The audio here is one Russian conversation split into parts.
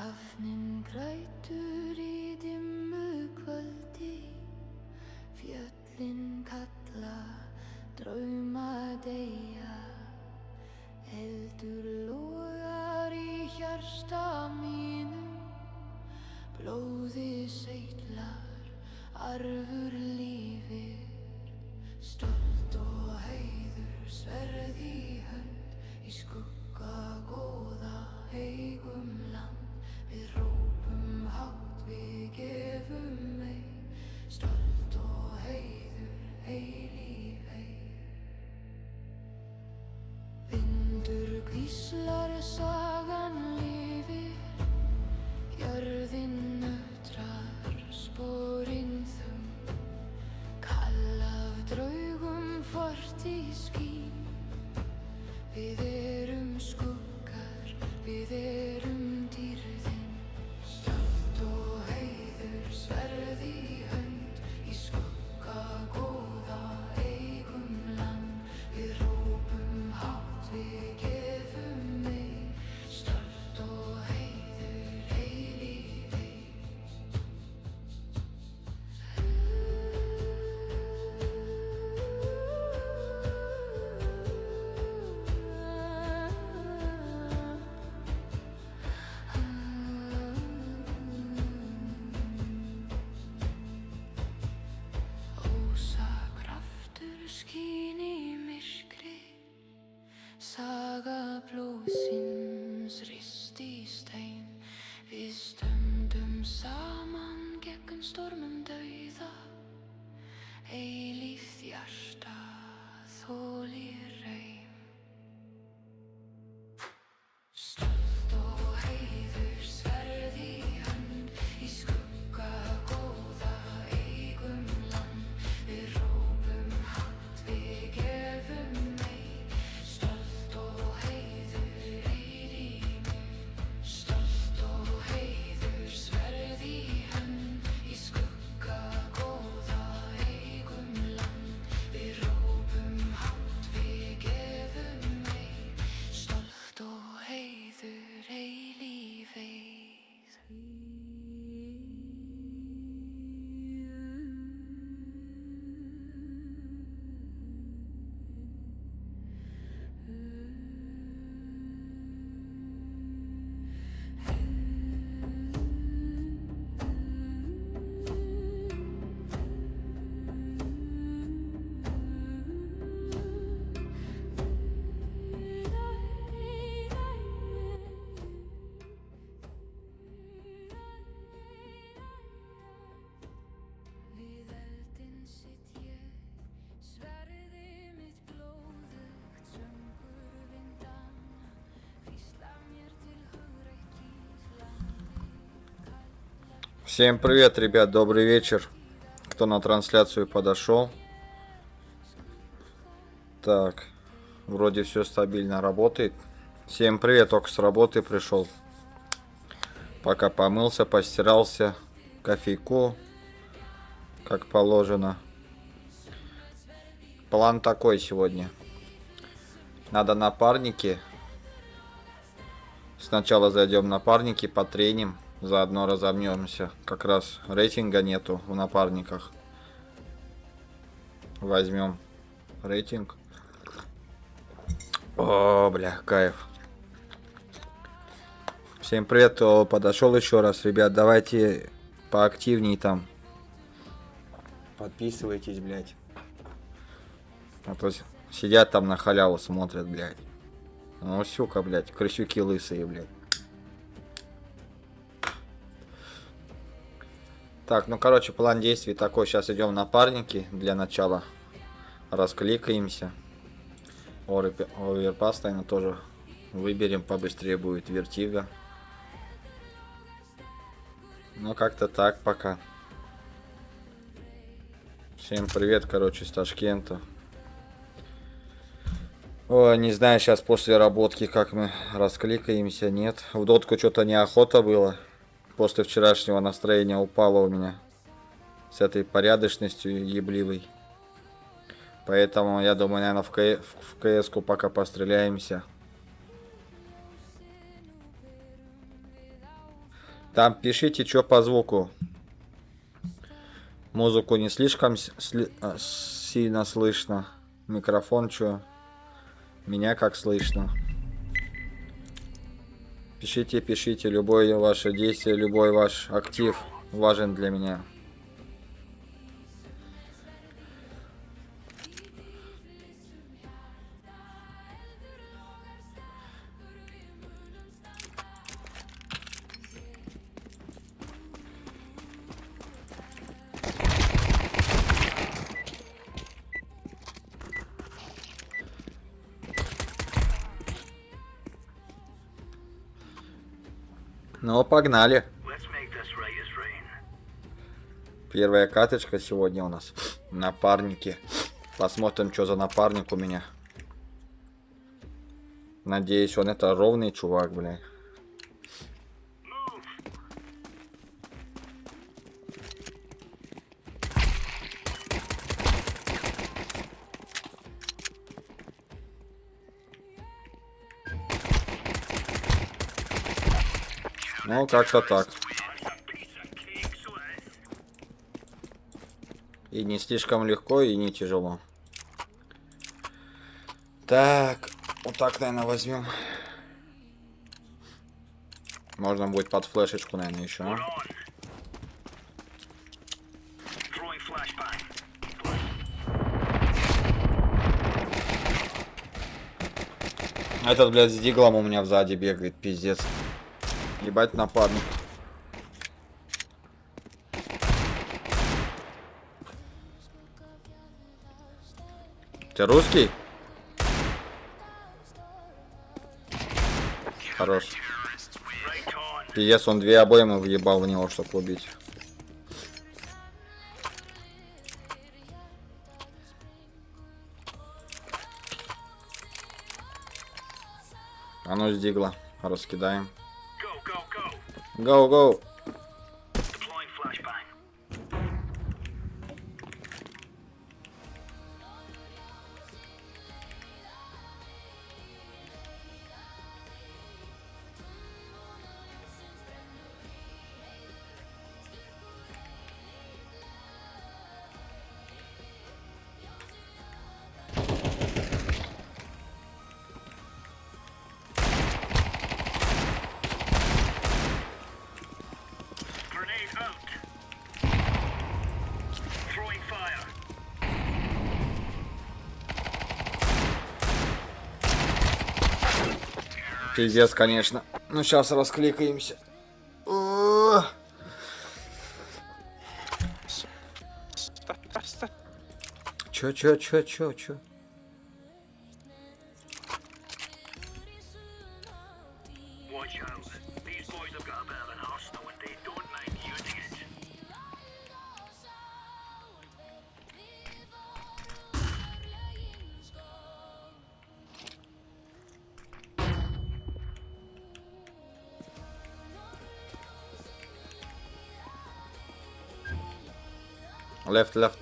Hafnin grætur í dimmu kvöldi, fjöllin kalla, drauma deyja. Eldur logar í hjarta mínu, blóði seytlar, arfur lífir. Stolt og heiður, sverð í hönd, í skugga góða eigum land. Við rópum hátt, við gefum ei, stolt og heiður, eilíf ei. Vindur hvíslar, sagan lifir, jörðin nötrar, sporin þung. Kall af draugum, fortíð skín. Við erum skuggar, við erum dýrðin. Stolt og heiður, sverð í hönd, í skugga góða eigum land. Við rópum hátt, við gefum ei, stolt og heiður, eilíf ei. Ósakraftur skín í myrkri, saga blóðsins rist í stein. Við stöndum saman gegn stormum dauða, eilíft hjarta þolir reim. Stolt og heiður, sverð í hönd, í skugga góða eigum land. Við rópum hátt, við gefum ei, stolt og heiður, eilíf ei. Stolt og heiður, sverð í hönd, í skugga góða eigum land. Við rópum hátt, við gefum ei, stolt og heiður, eilíf ei. Við eldinn sitt ég, sverði mitt blóðugt, söngur vindanna, hvísla mér til hugrekkis, landið kalla. Всем привет, ребят, добрый вечер. Кто на трансляцию подошел. Так, вроде все стабильно работает. Всем привет, только с работы пришел. Пока помылся, постирался, кофейку, как положено. План такой сегодня. Надо напарники. Сначала зайдем на напарники, потреним. Заодно разомнемся. Как раз рейтинга нету в напарниках. Возьмем рейтинг. О, бля, кайф. Всем привет, кто подошел еще раз. Ребят, давайте поактивней там. Подписывайтесь, блядь. А то сидят там на халяву, смотрят, блядь. Ну, сука, блядь, крысюки лысые, блядь. Так, ну, короче, план действий такой. Сейчас идем в напарники для начала. Раскликаемся. Оверпас, наверное, тоже выберем. Побыстрее будет Вертига. Ну, как-то так пока. Всем привет, короче, с Ташкента. Ой, не знаю, сейчас после работки, как мы раскликаемся, нет. В дотку что-то неохота было. После вчерашнего настроения упало у меня. С этой порядочностью ебливой. Поэтому, я думаю, наверное, в КС-ку пока постреляемся. Там пишите, что по звуку. Музыку не слишком сильно слышно. Микрофон что? Меня как слышно? Пишите, пишите. Любое ваше действие, любой ваш актив важен для меня. Ну, погнали. Первая каточка сегодня у нас. Напарники. Посмотрим, что за напарник у меня. Надеюсь, он это ровный чувак, бля. Ну, как-то так. И не слишком легко, и не тяжело. Так, вот так, наверное, возьмем. Можно будет под флешечку, наверное, еще. Этот, блядь, с диглом у меня сзади бегает, пиздец. Ебать напарник. Ты русский? Хорош. Пиздец, он 2 обоймы въебал в него, чтобы убить. А ну с дигла раскидаем. Go, go. Пиздец, конечно. Ну, сейчас раскликаемся. Чё? Left.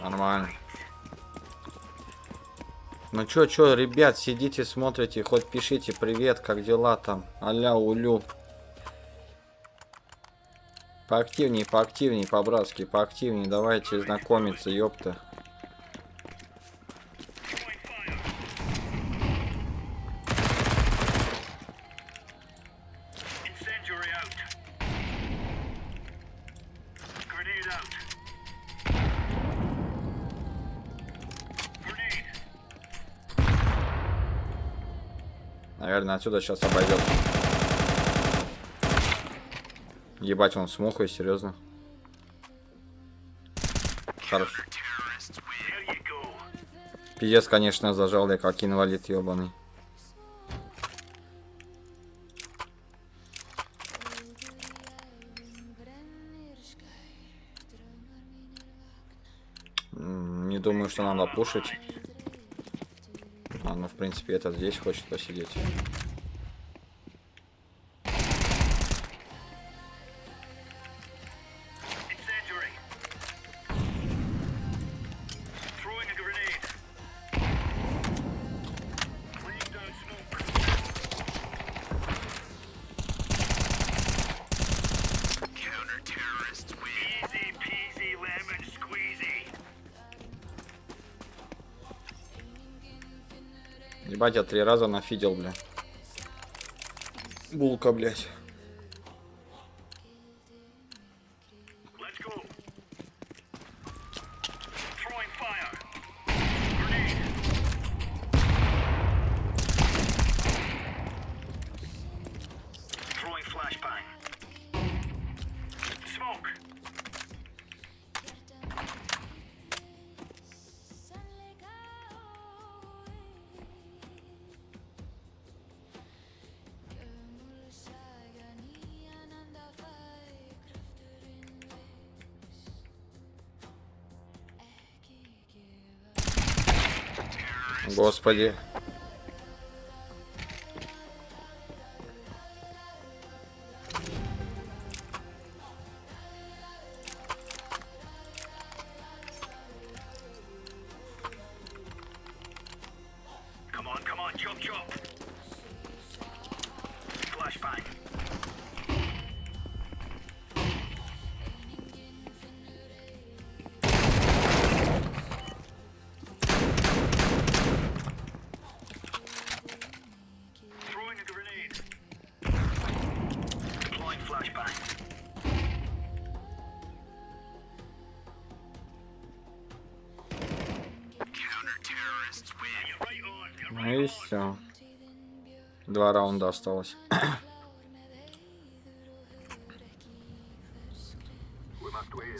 Нормально. Ну чё, ребят, сидите, смотрите, хоть пишите привет, как дела там, аля улю. Поактивней, по-братски, поактивней, давайте знакомиться, ёпта. Наверное, отсюда сейчас обойдет. Ебать, он с мухой, серьезно. Хорош. Пиздец, конечно, зажал я как инвалид ебаный. думаю, что надо пушить. А, ну, в принципе, этот здесь хочет посидеть. Ебать, я 3 раза нафидел, бля. Булка, блядь. Господи. Come on, chop chop. Flashbang. Throwing a grenade. Deploying flashbang. Counter-terrorists win. You're right on. You're right Ну и все. 2 раунда осталось. We must win.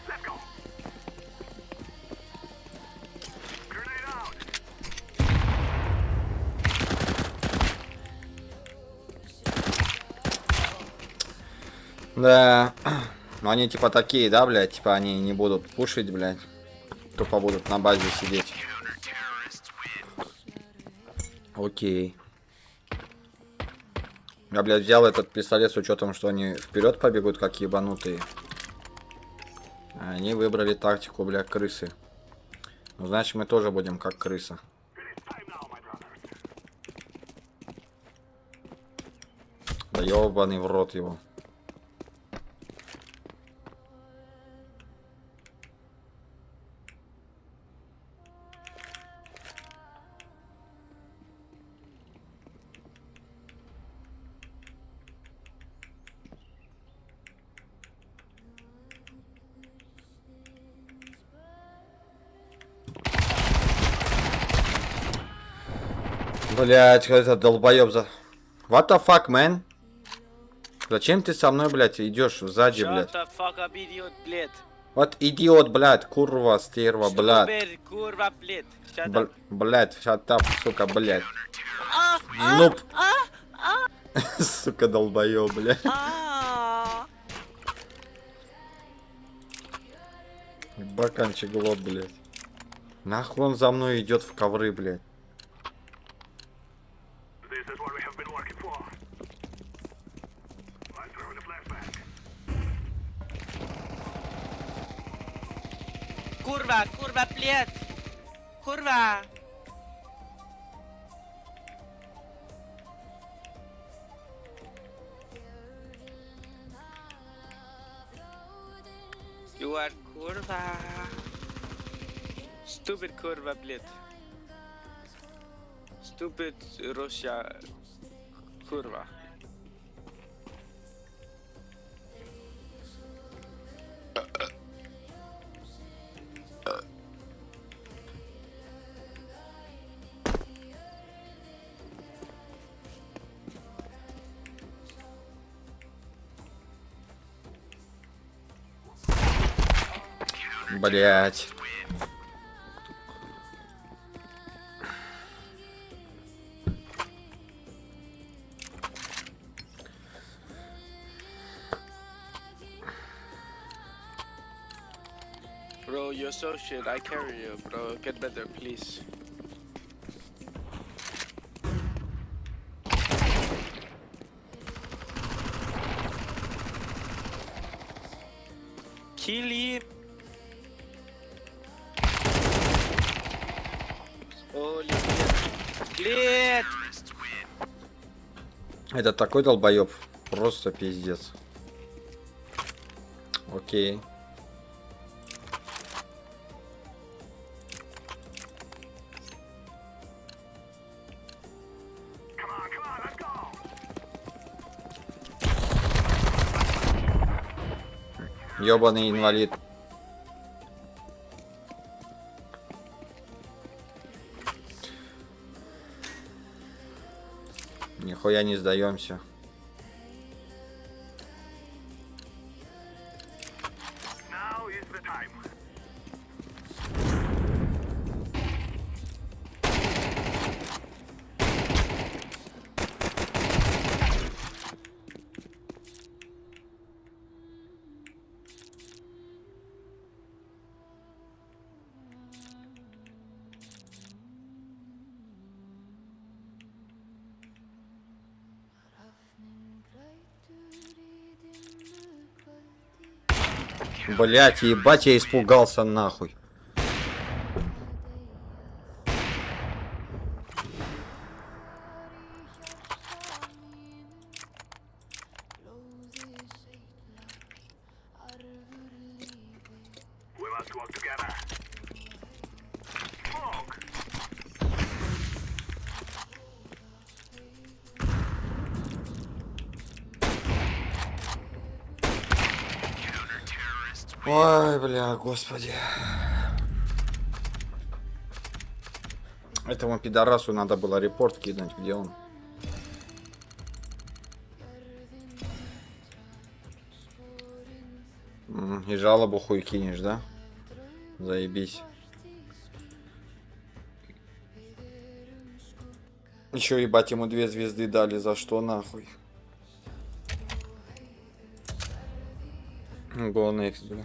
Let's go. Grenade out. Да. Ну они типа такие, да, блядь? Типа они не будут пушить, блядь. Тупо будут на базе сидеть. Окей. Я, блядь, взял этот пистолет с учетом, что они вперед побегут, как ебанутые. А они выбрали тактику, блядь, крысы. Ну, значит, мы тоже будем как крыса. Да ебаный в рот его. Блять, это долбоёб за... What the fuck, man? Зачем ты со мной, блядь, идешь сзади, блядь? Shut the fuck up, idiot, блядь. Вот идиот, блядь, курва, стерва, блядь. Stupid, kurva, блядь. Shut up. Блядь, shut up, сука, блядь. Нуб. Сука, долбоёб, блядь. Баканчик в лоб, блядь. Нахуй он за мной идет в ковры, блядь. This is what we have been working for. I'm throwing a flashbang. Kurva, kurva, блядь. Kurva. You are kurva. Stupid kurva, блядь. Stupid Russia kurva. Блять. Bro, you're so shit. I carry you, bro. Get better, please. Kill him. Holy shit. Это такой долбоеб. Просто пиздец. Окей. Ёбаный инвалид. Нихуя не сдаемся. Now is the time. Блять, ебать, я испугался нахуй. We must work together. Smoke. Ой, бля, господи. Этому пидорасу надо было репорт кинуть, где он? И жалобу хуй кинешь, да? Заебись. Еще ебать ему 2 звезды дали, за что нахуй? Go next, бля.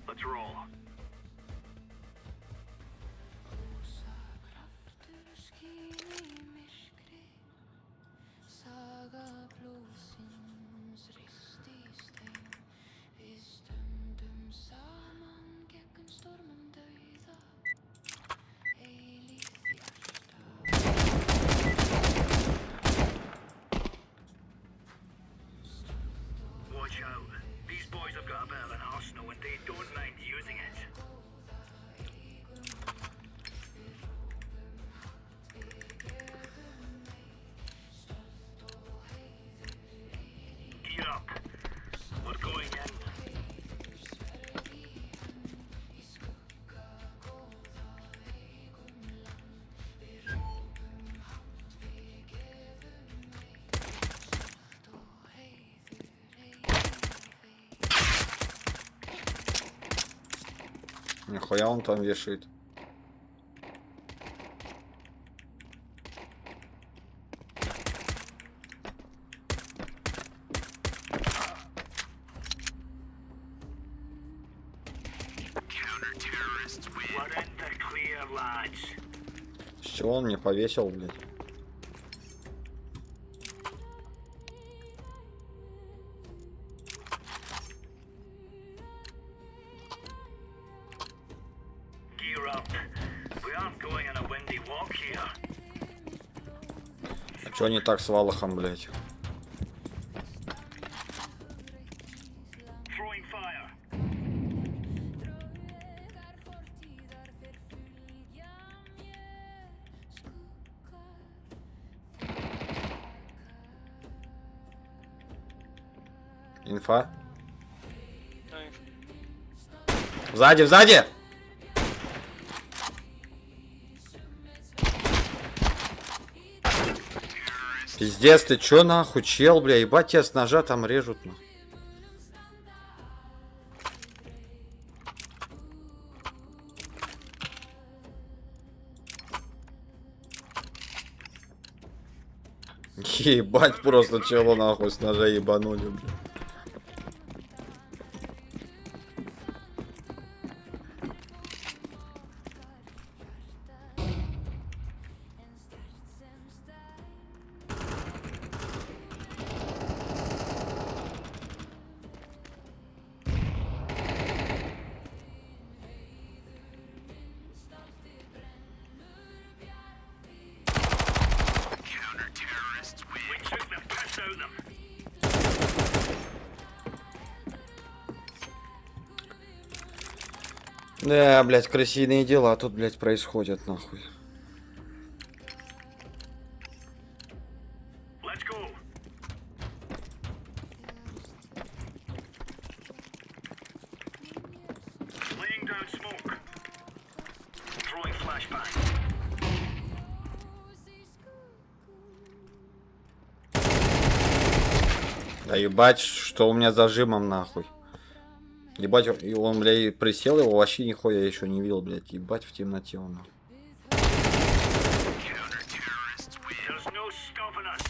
Let's roll. Saga blóðsins rist í stein. Við stöndum saman gegn stormum dauða. Eilíft hjarta. Watch out. These boys have got a bit of an arsenal and they don't mind using it. Gear up. We're going in. Нихуя он там вешает. We're in the clear, lads. С чего он мне повесил, блядь? Gear up. We aren't going on a windy walk here. А чё не так с Валахом, блядь? Throwing fire. Draugar fortíðar þeir fylgja mér. Skuggar. Инфа? Ой. Сзади, сзади! Пиздец, ты чё нахуй, чел, бля, ебать тебя с ножа там режут, нахуй. Ебать, просто чело нахуй с ножа ебанули, бля. We took the piss out of them. Да, блядь, крысиные дела тут, блядь, происходят, нахуй. Let's go. Laying down smoke. Throwing flashbang. Да ебать, что у меня зажимом, нахуй. Ебать, и он, бля, и присел, его вообще нихуя еще не видел, блядь. Ебать, в темноте он, нахуй. There's no stopping us.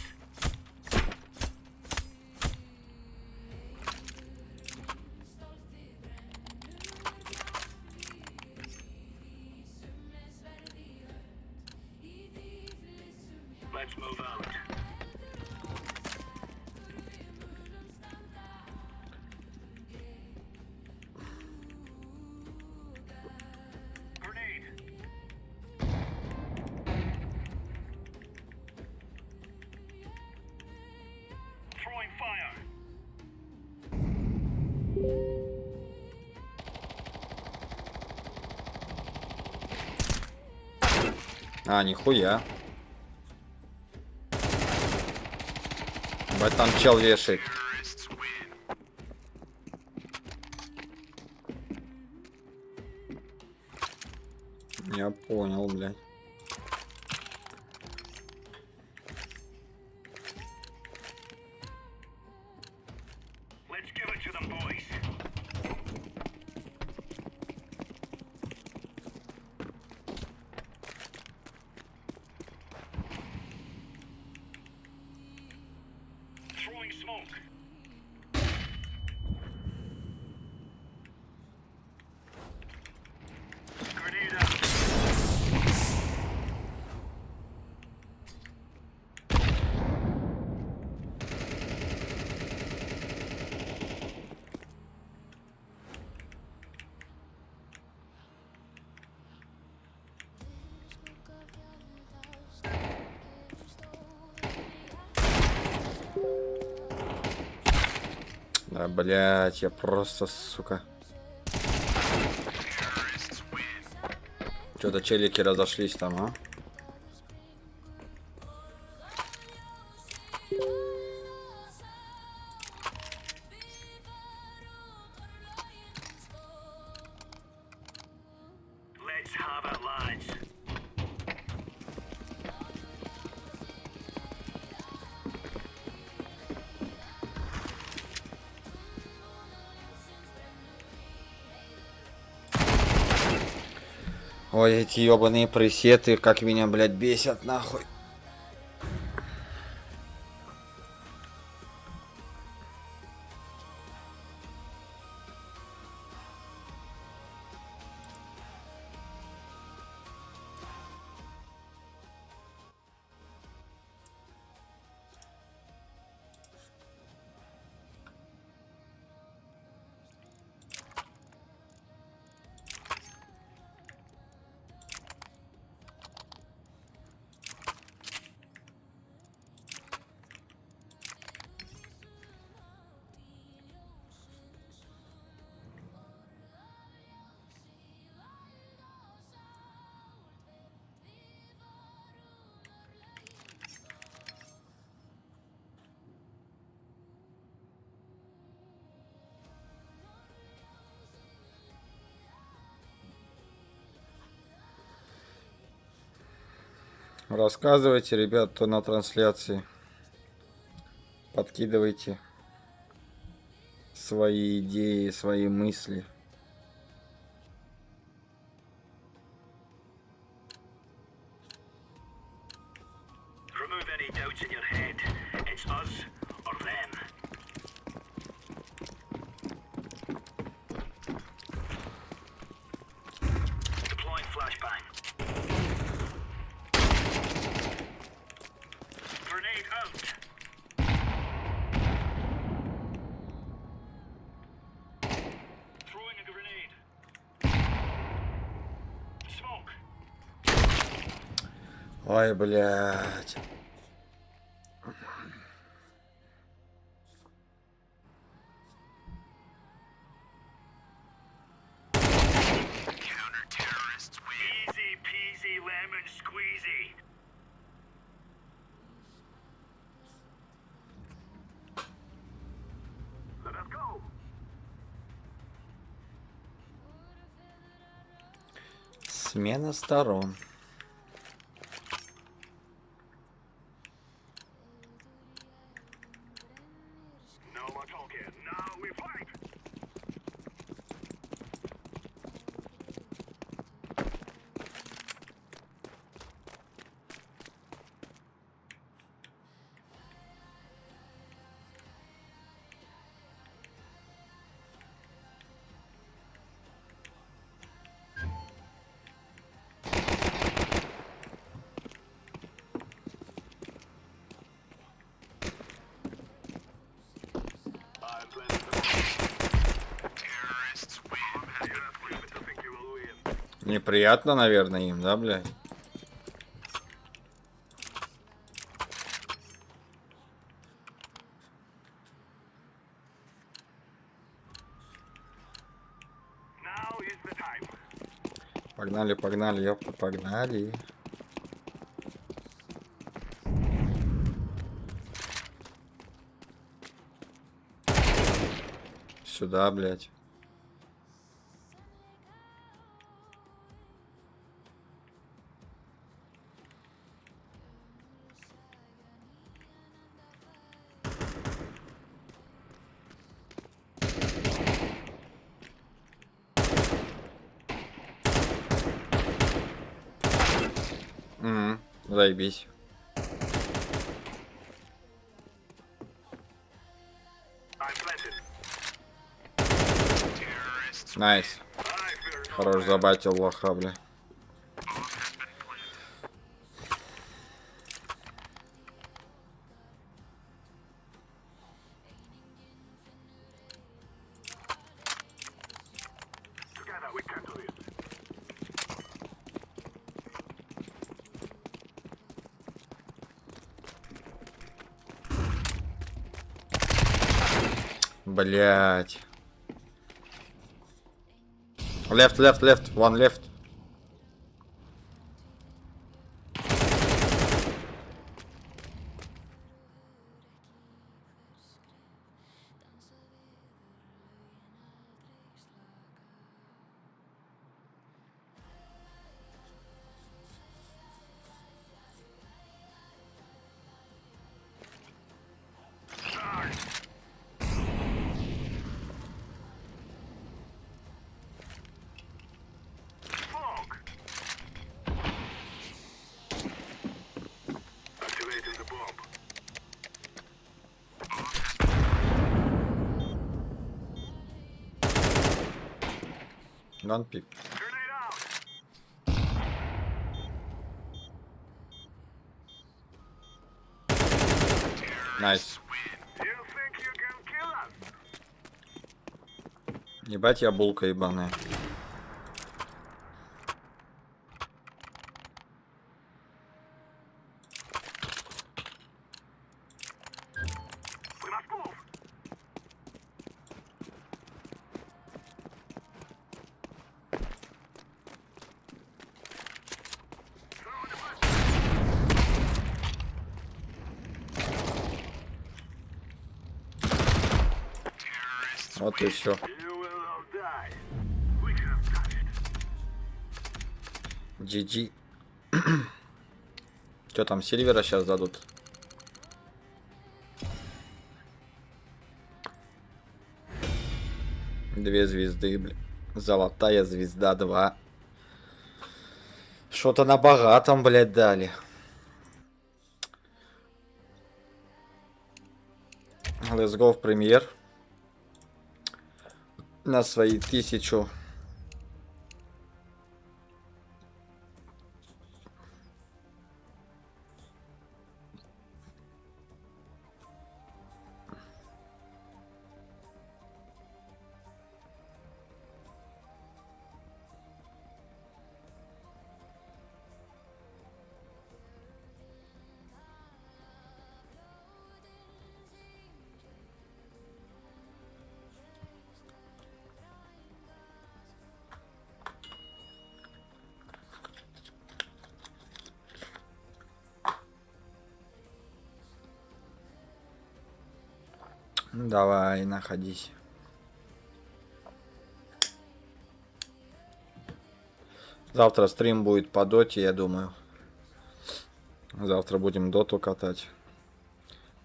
Let's move out. Grenade. Throwing fire. А, нихуя. Ебать, там чел вешает. Я понял, блядь. Let's give it to them, boys. Throwing smoke. Grenade out. Да, блядь, я просто, сука. Что-то челики разошлись там, а? Let's have it, lads. Ой, эти ебаные пресеты, как меня, блядь, бесят, нахуй. Рассказывайте, ребят, кто на трансляции. подкидывайте свои идеи, свои мысли. Remove any doubts in your head. It's us or them. Deploying flashbang. Grenade out. Throwing a grenade. Smoke. Ой, блядь. Counter-terrorists win. Easy peasy lemon squeezy. Let us go. Смена сторон. No more talking. Now we fight. I'm planning to terrorists win. You have proven to think you will win. Неприятно, наверное, им, да, блядь? Now is the time. Погнали, погнали, ёпта, погнали. Сюда, блядь. Заебись. I'm planted. Найс. I fear no Хорош man. забатил лоха, бля. Together we can do this. Блять. Left, left, left. One left. Smoke. Activating the bomb. Don't pick. Grenade out. Найс. You think you can kill us? Ебать я булка ебаная. We must move. Вот и все. You will all die. We have done it. GG. Что там, Сильвера сейчас дадут? 2 звезды, блин. Золотая звезда 2. Что-то на богатом, блядь, дали. Let's go в премьер. На свои 1000. Давай, находись. Завтра стрим будет по доте, я думаю. Завтра будем доту катать.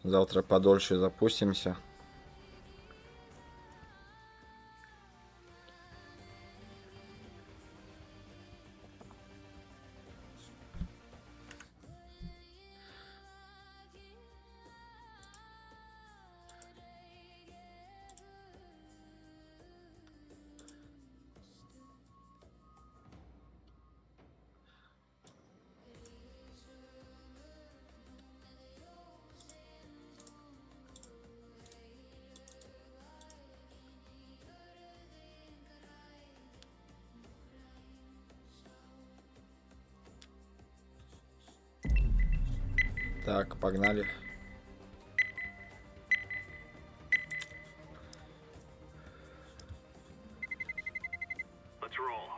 Завтра подольше запустимся. Так, погнали. Let's roll.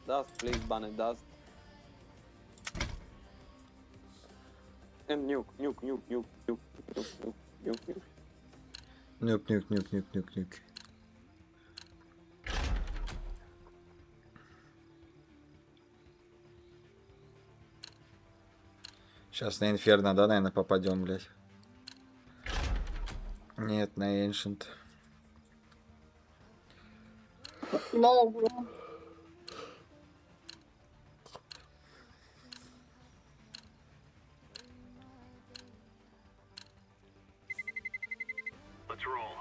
Dust, please ban it, dust. And nuke. Нюк. Сейчас на Инферно, да, наверное, попадем, блядь. Нет, на Ancient. No, bro. Let's roll.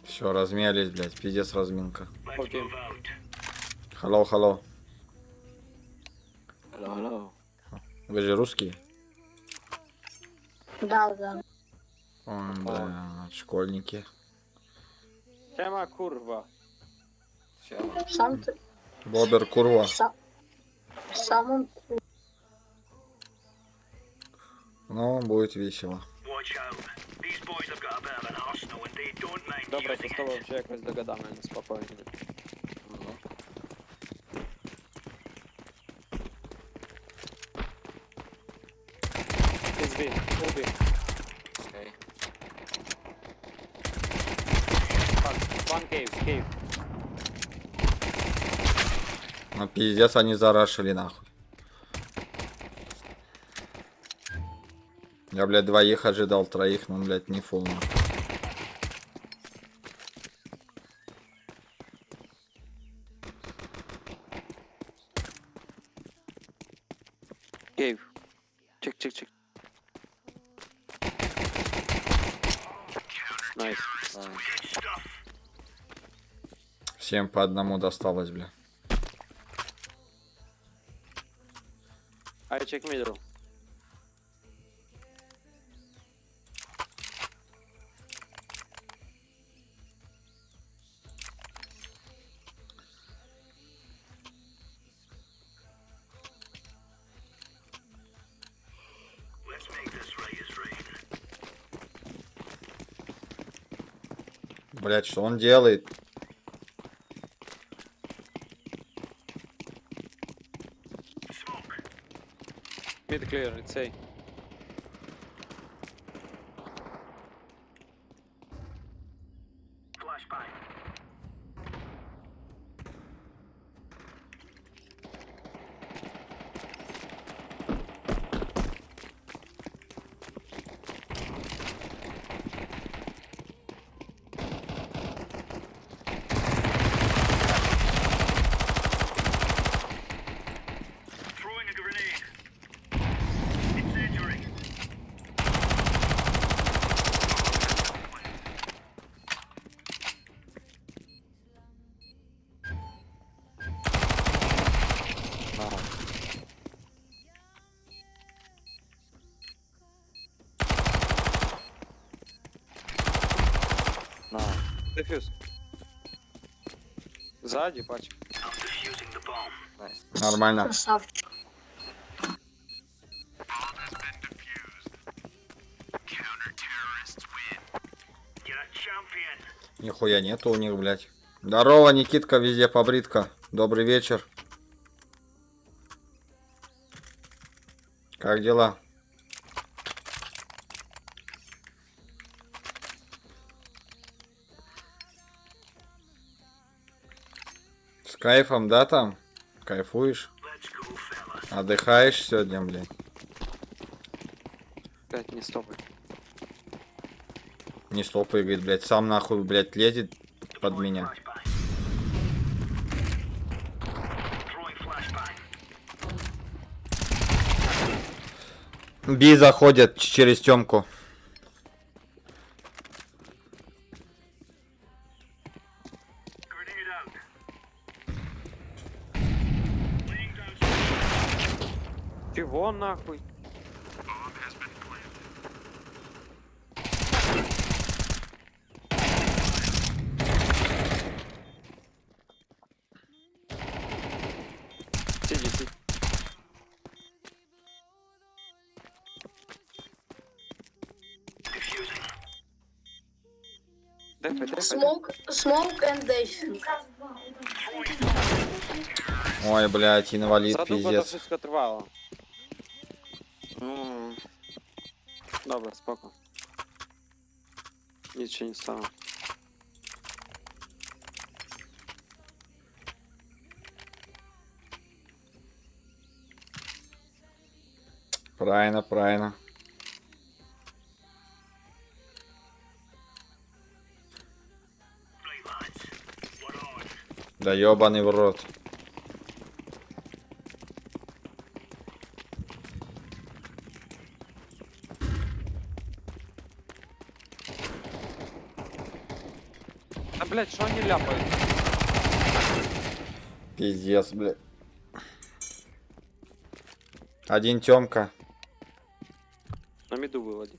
Все, размялись, блядь, пиздец разминка. Let's Okay. move out. Hello. Hello. Вы же русские? Да. Ой, блядь, школьники. Siema, kurwa. Siema. Сам ты, Бобер, курва. сам он Ну, будет весело. Watch out. These boys have got a bit of an arsenal and they don't mind Dobra, to using z tobą it. się jakoś dogadamy, spokojnie. Jest B, full B. Okay. One cave. Ну, пиздец, они зарашили, нахуй. Я, блядь, 2 ожидал, 3, но, блядь, не фул, нахуй. Cave. Check. Nice. Всем по одному досталось, бля. I check middle. Блять, что он делает? Mid clear, it's A. Flashbang. Throwing a grenade. Incendiary. На. Дефьюз. Сзади, пачка. I'm defusing the bomb. Найс. Нормально. Красавчик. Bomb has been defused. Counter-terrorists win. You're a champion. Нихуя нету у них, блядь. Здорово, Никитка, везде побритка. Добрый вечер. Как дела? С кайфом, да, там? Кайфуешь? Let's go, fellas. Отдыхаешь сегодня, блядь? Опять не стопай. Не стопай, говорит, блядь, сам нахуй, блядь, лезет под меня. Flashbang. Throwing flashbang. Би заходят через темку. Grenade out. Laying down. Чего нахуй? Bomb has been planted. Сиди, сиди. Defusing. Дефай, дефай. Smoke and dashing. Ой, блядь, инвалид, Задумка пиздец. wszystko trwało. Dobra, spoko. Nic się nie stało. Правильно, правильно. Right, lads. We're on. Да ёбаный в рот. А, блядь, что они ляпают? Пиздец, блядь. Один Тёмка. На миду выводи.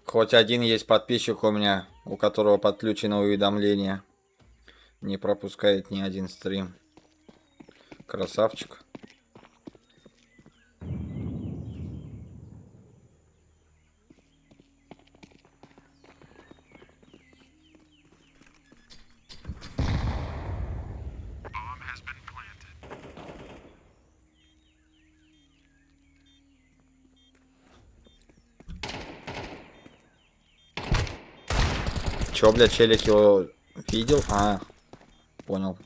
Хоть один есть подписчик у меня, у которого подключено уведомление. Не пропускает ни один стрим. Красавчик. Bomb has been planted. Чё, блядь, челик его видел? А, понял.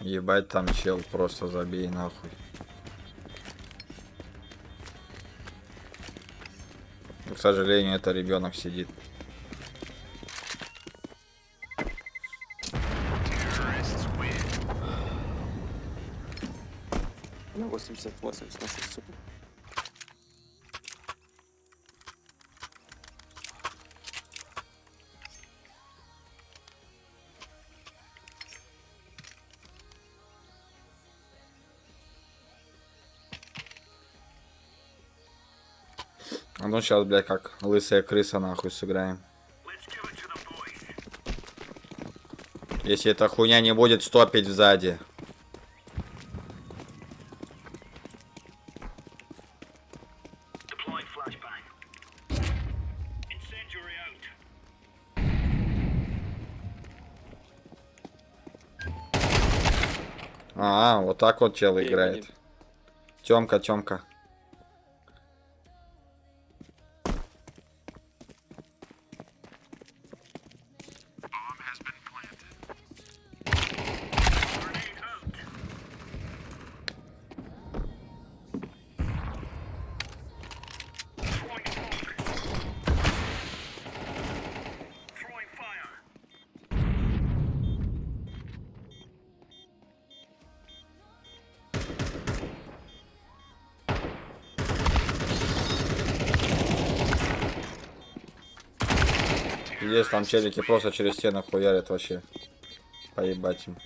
Ебать, там чел, просто забей нахуй. К сожалению, это ребенок сидит. Terrorists win. На 88 сносит, сука. А ну сейчас, блядь, как лысая крыса нахуй сыграем. Let's give it to them, boys. Если эта хуйня не будет стопить сзади. Deploying flashbang. Incendiary out. А, вот так вот чел Окей, играет. Вадим. Тёмка, Тёмка. Throwing smoke. Throwing fire. Есть там челики просто через стену хуярят вообще. Поебать им.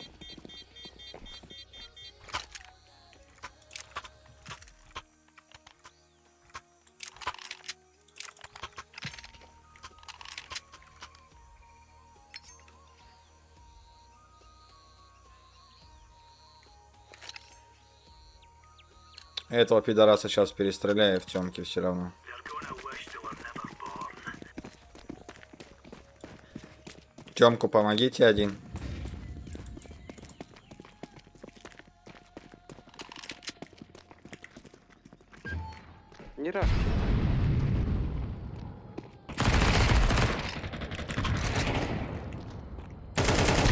Этого пидораса сейчас перестреляю в Тёмке все равно. They're gonna wish they were never born. Тёмку помогите один. Не раз.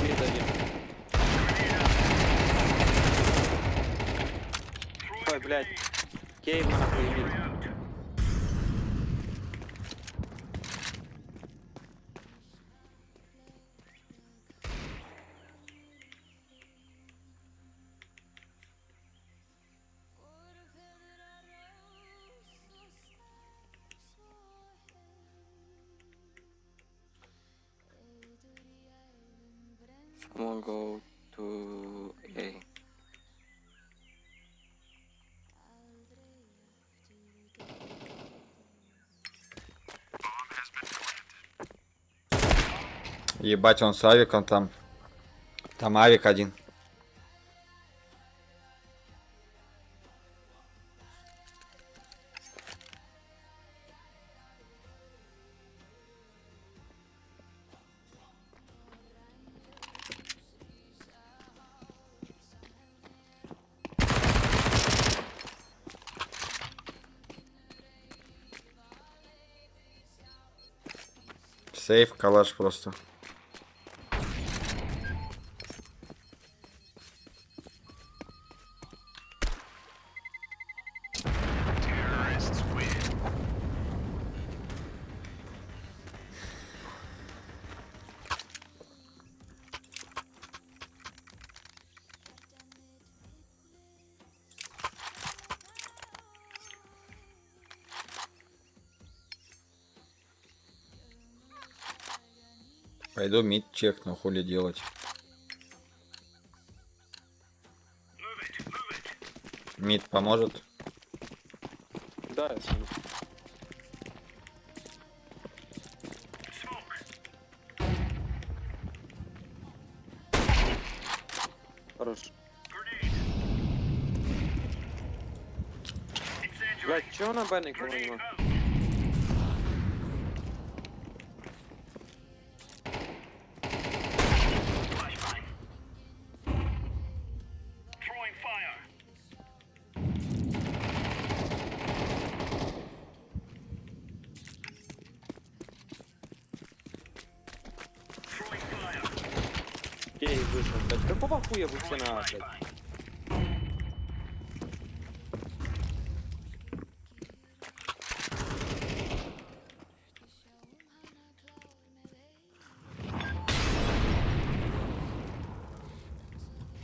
Мид один. Ой, блядь. Кейв нахуй мид. Someone go to A. Ебать, он с авиком там. Там авик один. Сейф, калаш просто. Terrorists win. Пойду мид чекну, хули делать. Move it, move it. Мид поможет. Да, я сам. Smoke. Хорош. Grenade. Incendiary. Блядь, чё на Б никого Grenade нема? out. Flashbang. Throwing fire. Throwing fire. Кейв вышел, блядь. Какого хуя вы все на А, блядь? Flashbang.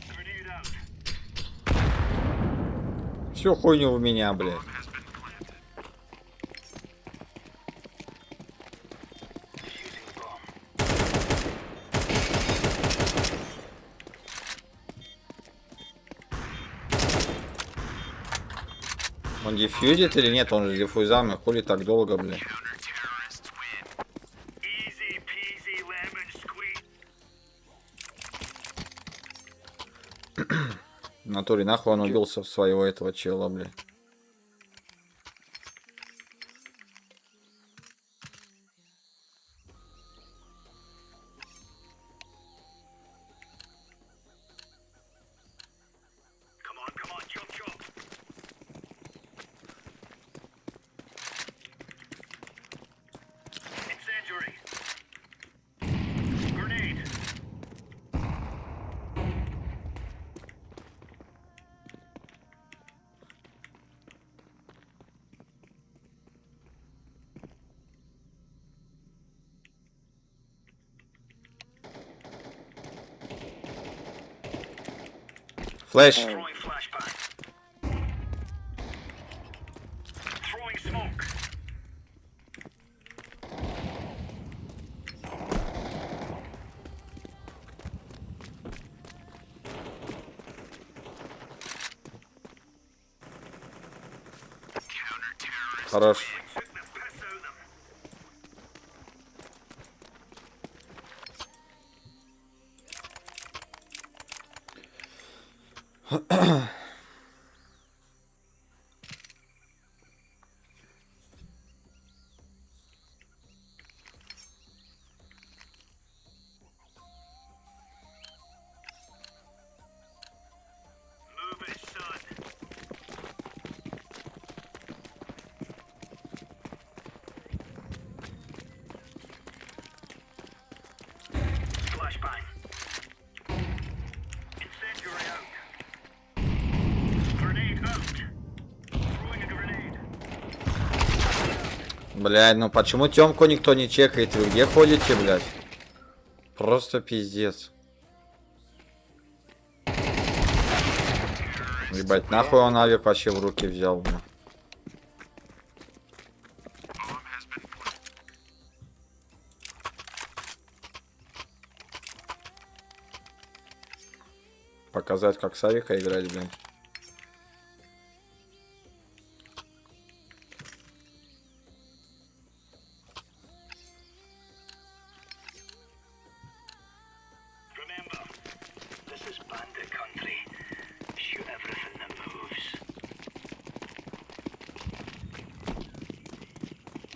Grenade out. Всю хуйню в меня, блядь. Defusing bomb. У Он дефьюзит или нет? Он же диффузами. Хули так долго, блин? Easy peasy lemon squeeze. В натуре нахуй он убился в своего этого чела, блин. Come on, chop chop. Incendiary. Grenade. Флэш. Throwing flashbang. Throwing smoke. Хорош. Took the piss out of them. Move it, son. Flashbang. Incendiary out. Grenade out. Throwing a grenade. Блядь, ну почему Тёмку никто не чекает? Вы где ходите, блядь? Просто пиздец. Ебать, нахуй он авик вообще в руки взял, блядь. Показать, как с авика играть, блядь. Remember, this is bandit country. Shoot everything that moves.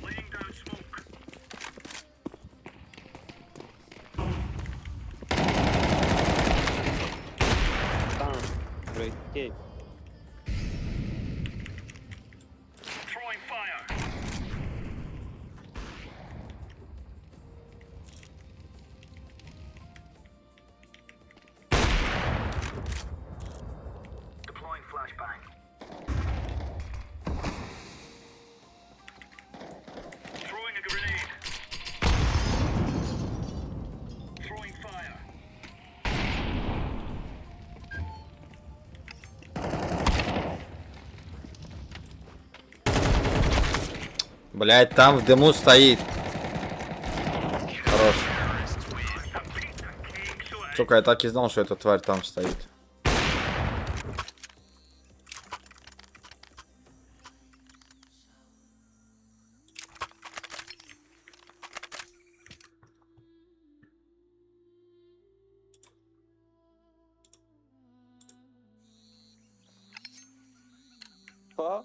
Laying down smoke. Там. Блядь, окей. Throwing fire. Deploying flashbang. Throwing a grenade. Throwing fire. Блядь, там в дыму стоит. Хорош. Сука, я так и знал, что эта тварь там стоит. О,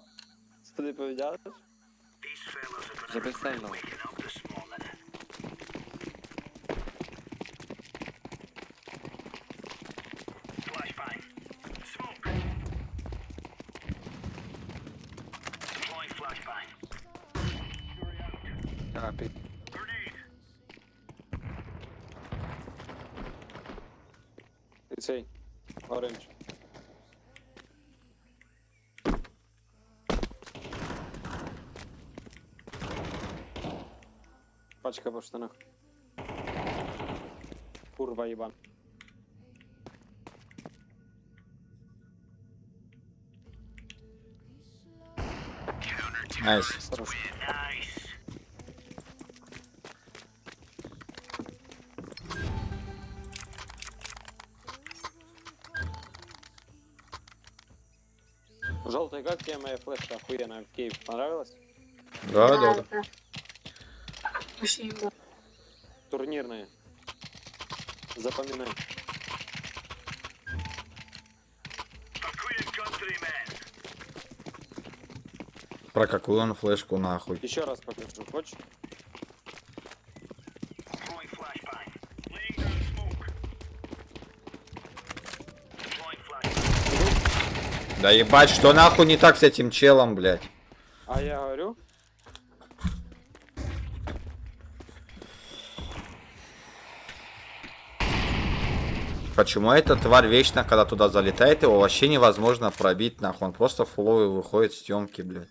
що ти повідяєш? These fellas are gonna Записай нам. waking up this morning. Flashbang. Smoke. Deploying flashbang. Fury out. Copy. Grenade. Цей. Оранж. Пачка по штанах. Курва ебан. Найс. Хорош. Nice. Желтый. Желтый, как тебе моя флешка охуенная в Киев? Понравилась? Да. Вообще имба. Турнирная. Запоминай. A clear country, man. Про какую он флешку нахуй? Еще раз покажу, хочешь? Throwing flashbang. Laying down smoke. Deploying flashbang. Да ебать, что нахуй не так с этим челом, блядь? А я говорю, Почему эта тварь вечно, когда туда залетает, его вообще невозможно пробить, нахуй? Он просто фуловый выходит с темки, блядь.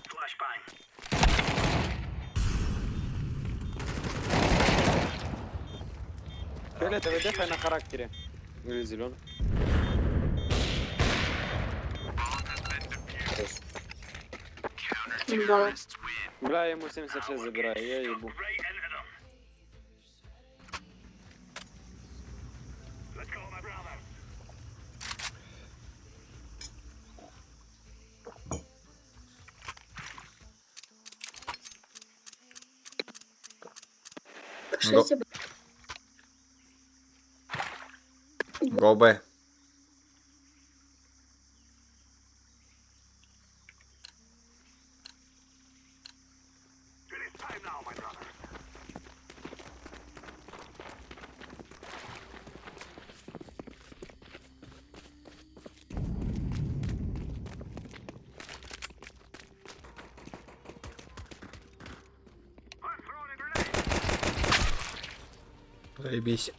Flashbang. фиолетовый дефай на характере. Или зеленый. Имба. Бля, ему 76 забираю, я ебу. Right into them. Let's go, my brother. Пошлите, Го Б. It is time now, my brother. I'm throwing a grenade. Заебись.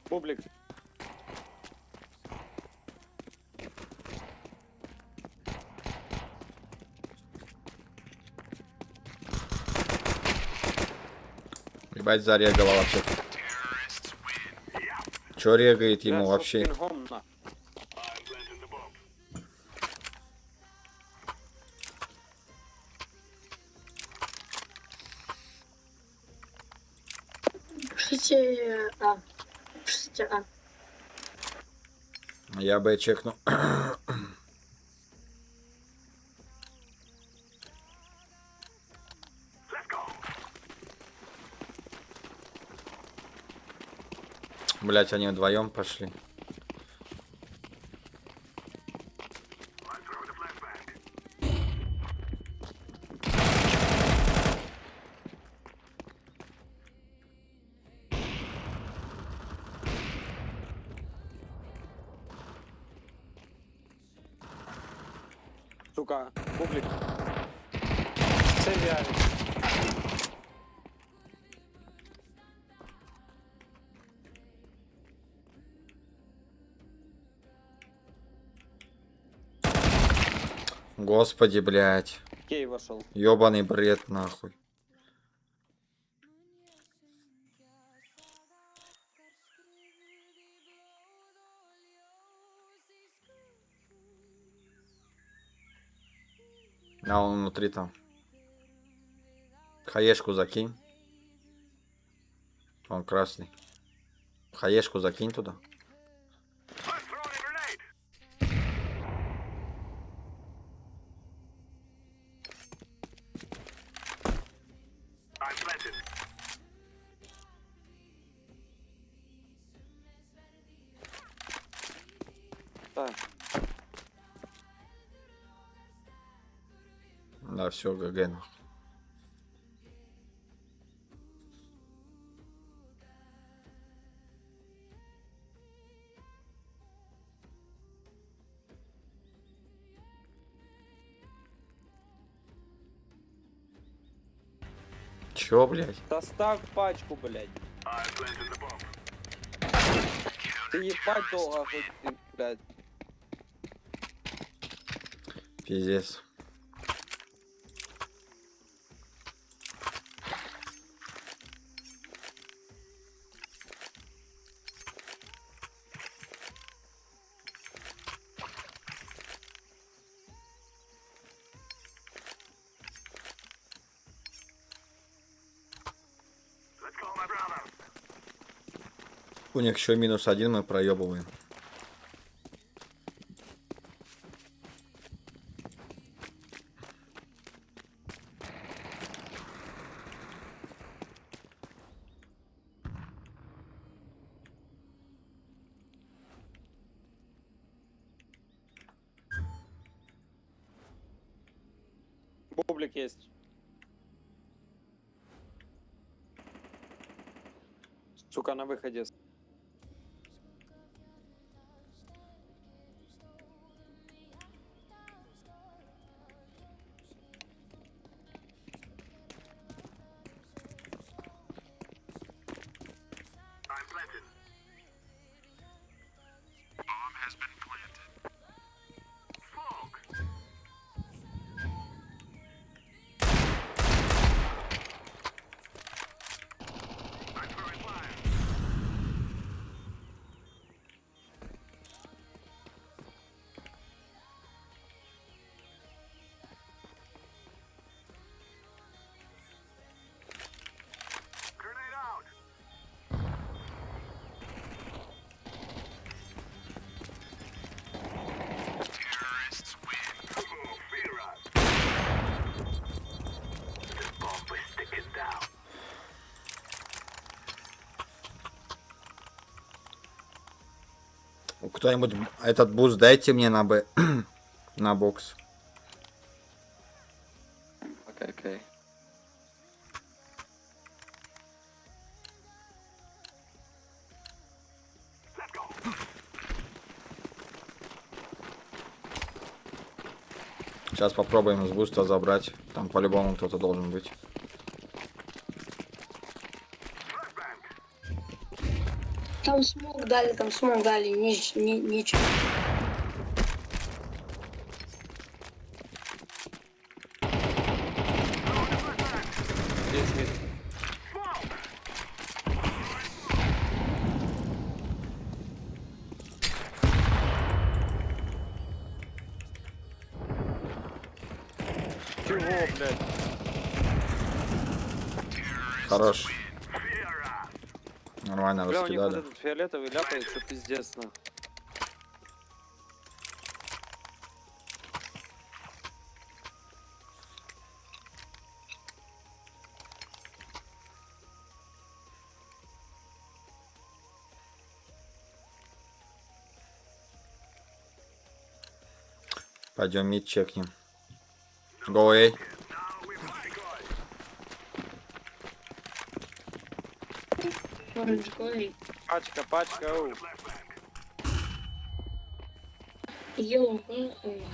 Публик. Ебать, зарегало вообще. Чё регает ему Бля, вообще? с пингом, на. I'm planting the bomb. пошлите А. Пошлите А. Я Б чекну. Let's go. Блять, они вдвоем пошли. I'm throwing a flashbang. Сука, публик. Це реально. Господи, блять. Кей вошел. Ёбаный бред, нахуй. А он внутри там. Хаешку закинь. Он красный. Хаешку закинь туда. I'm throwing a grenade. I'm planted. Так. Да, все, ГГ. нахуй. Чё, блядь? Доставь пачку, блядь. I'm planting the bomb. Ты ебать долго хоть ты, блядь. Пиздец. Let's call my brother. У них еще -1 мы проебываем. Бублик есть. Сука, на выходе. I'm planted. Bomb has been planted. Smoke. I'm throwing fire. Grenade out. Terrorists win. Oh, fear us. The bomb is sticking down. Кто-нибудь этот буст дайте мне на Б. На бокс. Окей. Let's go. Сейчас попробуем с буста забрать. Там по-любому кто-то должен быть. Flashbang. Там смог дали, ничего. Есть, есть. Smoke. Чего, блядь? Хорош. Fear us. Нормально Бля, у них вот раскидали. этот фиолетовый ляпается, пиздец, на. Пойдем мид чекнем. Go A. Now we play good. Orange Glory. Пачка, пачка, оу. Flashbang. Yellow.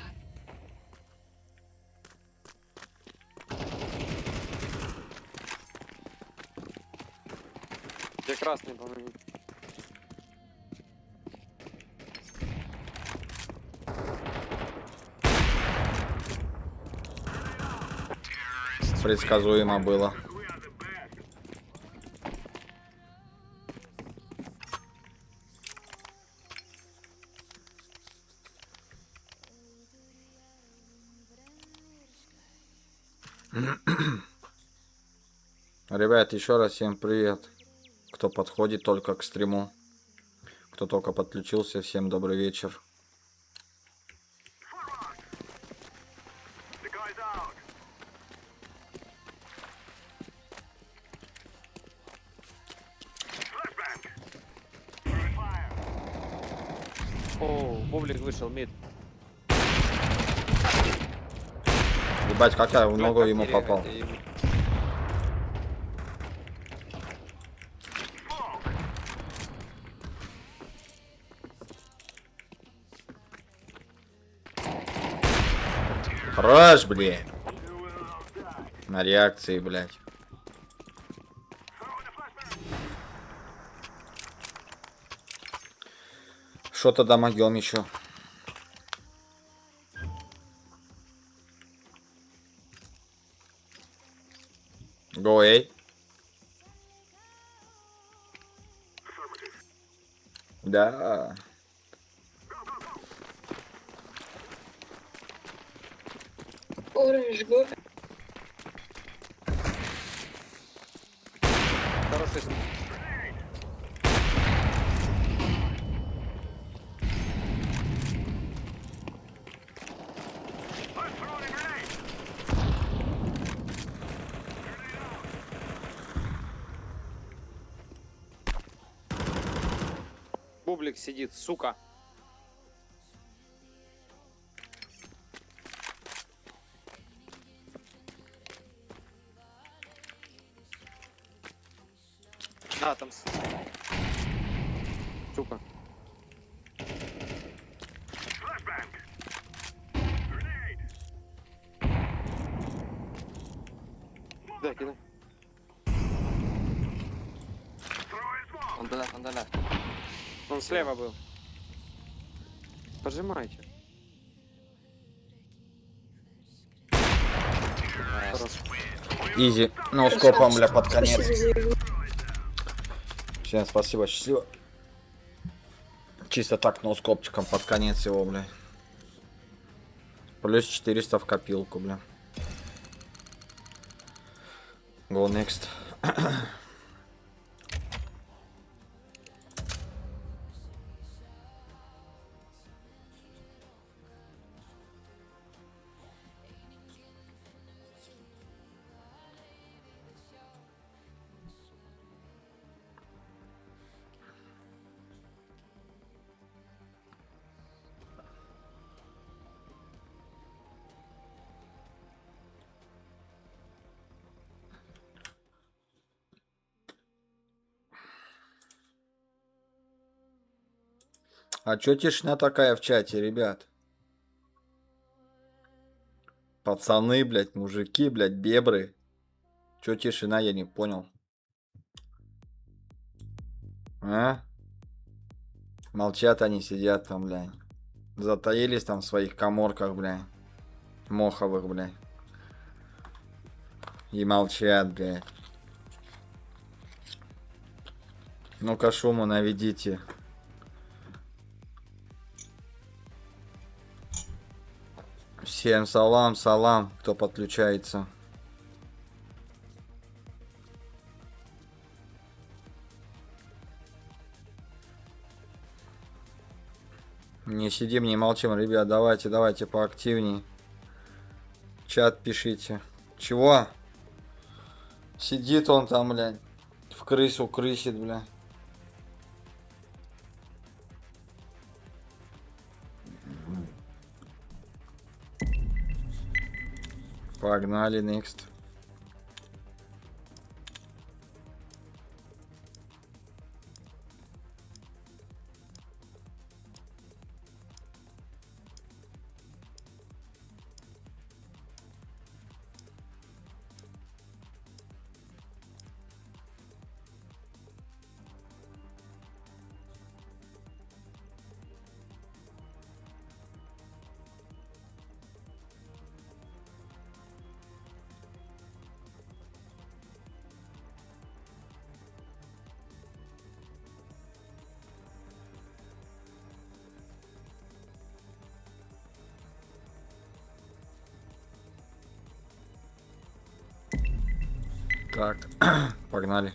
Где красный, по-моему. Предсказуемо было. We are the best. Ребят, еще раз всем привет. Кто подходит только к стриму. Кто только подключился, всем добрый вечер. Forward. The guy's out. Flashbang. Throwing fire. О, Бублик вышел, мид. Ебать, как я в Блядь, ногу как ему не попал. регать, я ему- Smoke. Хорош, блядь. You will die. На реакции, блядь. Throwing a flashbang. Что-то дамагем еще. Go A. Да. Оранж, го. Хороший смог. Бублик сидит, сука. А, там... Сука. Да, кидай. On the left, on the left. Он слева был. Пожимайте. Хорош. Изи. Ну, скопом, бля, под конец. Спасибо за игру. Всем спасибо, счастливо. Чисто так, ноускопчиком под конец его, бля. Плюс 400 в копилку, бля. Go next. А чё тишина такая в чате, ребят? Пацаны, блядь, мужики, блядь, бебры. Чё тишина, я не понял. А? Молчат они, сидят там, блядь. Затаились там в своих каморках, блядь. Моховых, блядь. И молчат, блядь. Ну-ка шуму наведите. Всем салам, салам, кто подключается. Не сидим, не молчим, ребят, давайте, давайте поактивней. Чат пишите. Чего? Сидит он там, блядь. В крысу крысит, блядь. Погнали, next. Так, погнали.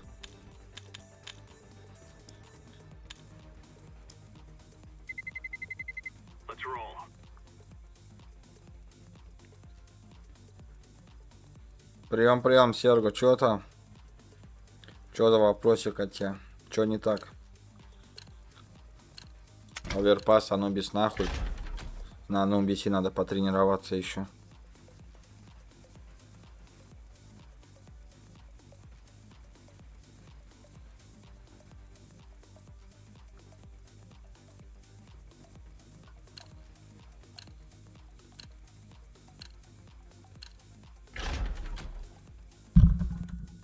Let's roll. Прием, прием, Серго, чё там? Чё за вопросик от тебя? Чё не так? Оверпас, Анубис нахуй. На Анубисе надо потренироваться еще.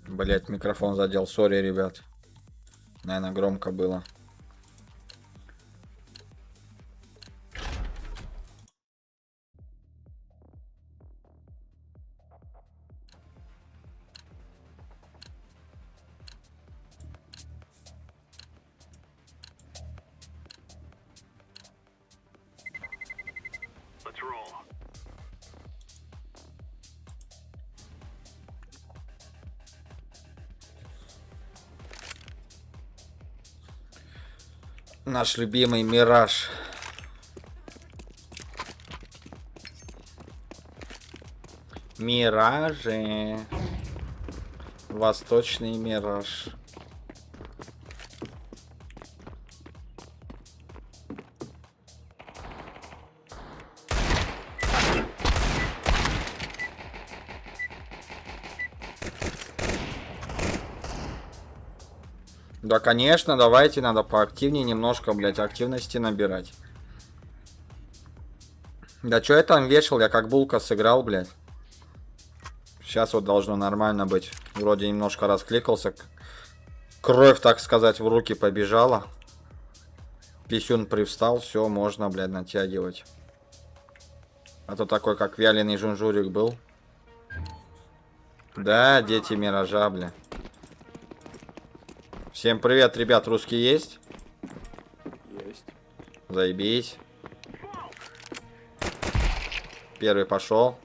Блять, микрофон задел, сори, ребят. Наверное, громко было. Наш любимый Мираж. Миражи. Восточный Мираж. Да, конечно, давайте, надо поактивнее немножко, блядь, активности набирать. Да что я там вешал, я как булка сыграл, блядь. Сейчас вот должно нормально быть. Вроде немножко раскликался. Кровь, так сказать, в руки побежала. Писюн привстал, все, можно, блядь, натягивать. А то такой, как вяленый жунжурик был. Да, дети Миража, бля. Всем привет, ребят, русский есть? Есть. Заебись. Первый пошел.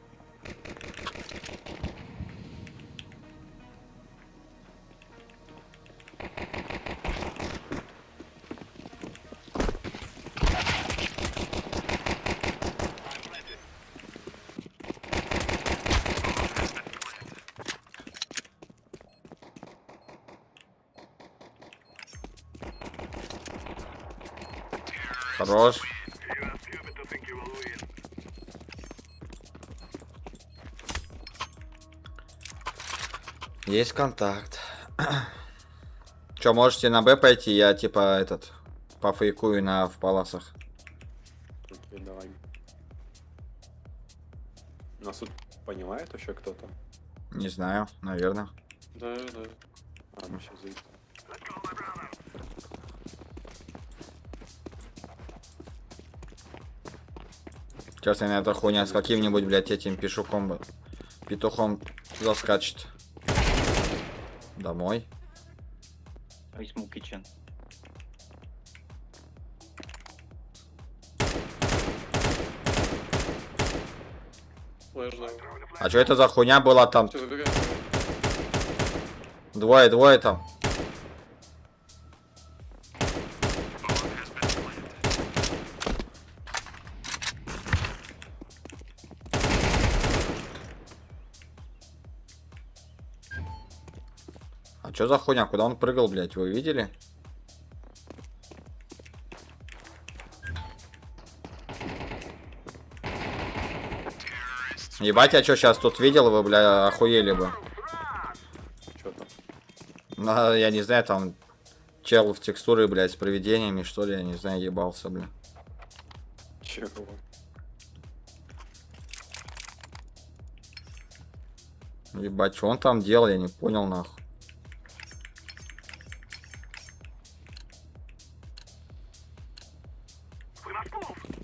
Хорош. You are stupid to think you will win. Есть контакт. Че, можете на Б пойти? Я типа этот пофейкую в паласах. Окей, давай. Нас тут понимает вообще кто-то? Не знаю, наверное. Да. А, ну сейчас зайдем. Сейчас я на эта хуйня с каким-нибудь, блядь, этим петухом заскачет. Домой. I smoke kitchen. Флэш дал. А что это за хуйня была там? Все, забегай. Двое там. А что за хуйня? Куда он прыгал, блядь? Вы видели? Ебать, я что сейчас тут видел, вы, бля, охуели бы. Что там? Ну, я не знаю, там чел в текстуры, блядь, с привидениями, что ли, я не знаю, ебался, бля. Чего? Ебать, что он там делал, я не понял, нахуй.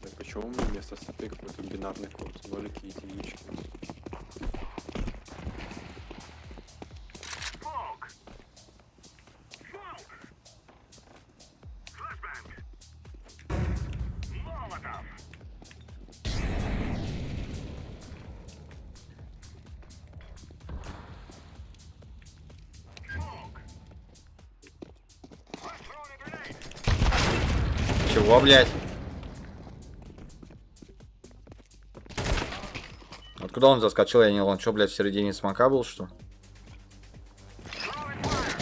Так почему у меня вместо стопы какой-то бинарный код? Нолики и единички. Smoke. Smoke. Flashbang. Molotov. Smoke. I'm throwing a grenade. Чего, блядь? Откуда он заскочил, я не понял. Он что, блядь, в середине смока был, что? Throwing fire.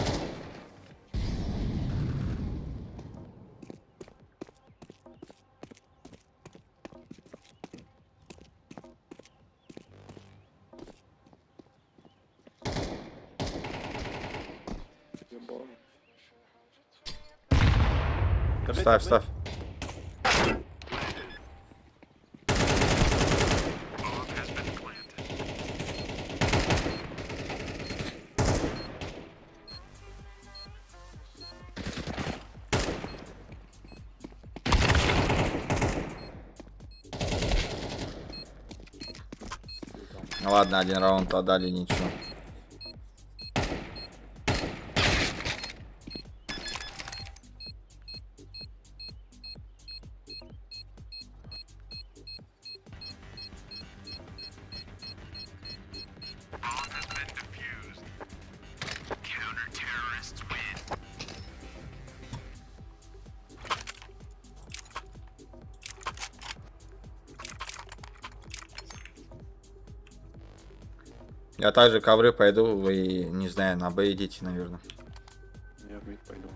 Ебал. Ставь, ставь. Ну ладно, один раунд отдали, ничего. Я также ковры пойду, вы, не знаю, на Б идите, наверное. Я в мид пойду.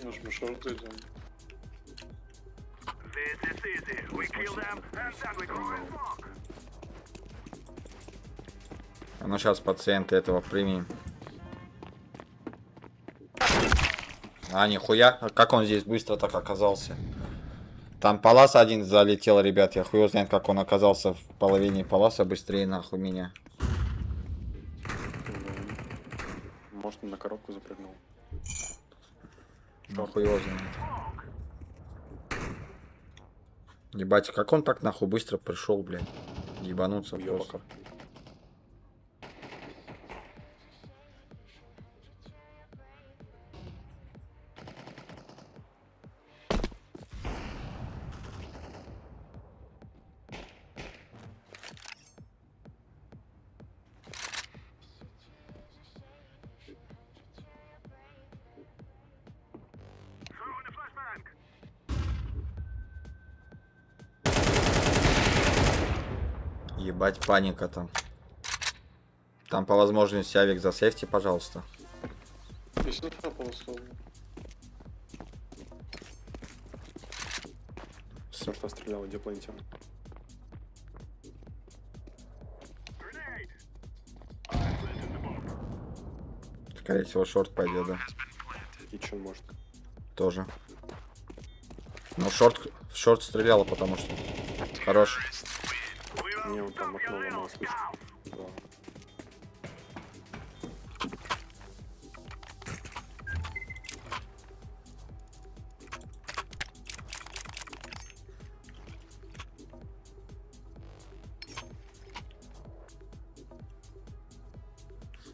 Может, мы шорты идем. This is easy. We kill them, and then we go and walk. Ну сейчас пациента этого примем. А, нихуя. А как он здесь быстро так оказался? Там палас один залетел, ребят. Я хуй знает, как он оказался в половине паласа быстрее нахуй меня. Может, он на коробку запрыгнул. Ну, хуй его знает. Ебать, как он так нахуй быстро пришел, блядь. Ебануться Уёбок. просто. Throwing a flashbang. Ебать, паника там. Там по возможности авик засейфти, пожалуйста. Если трапа условно. Сверху стрелял, где планетян? Grenade. I planted the bomb. Скорее всего, шорт пойдет, да. Китчен может. Тоже. Ну, в шорт стреляла, потому что. Хорош. We Не, will он там stop окно your ломал, little слышно. scout. Да.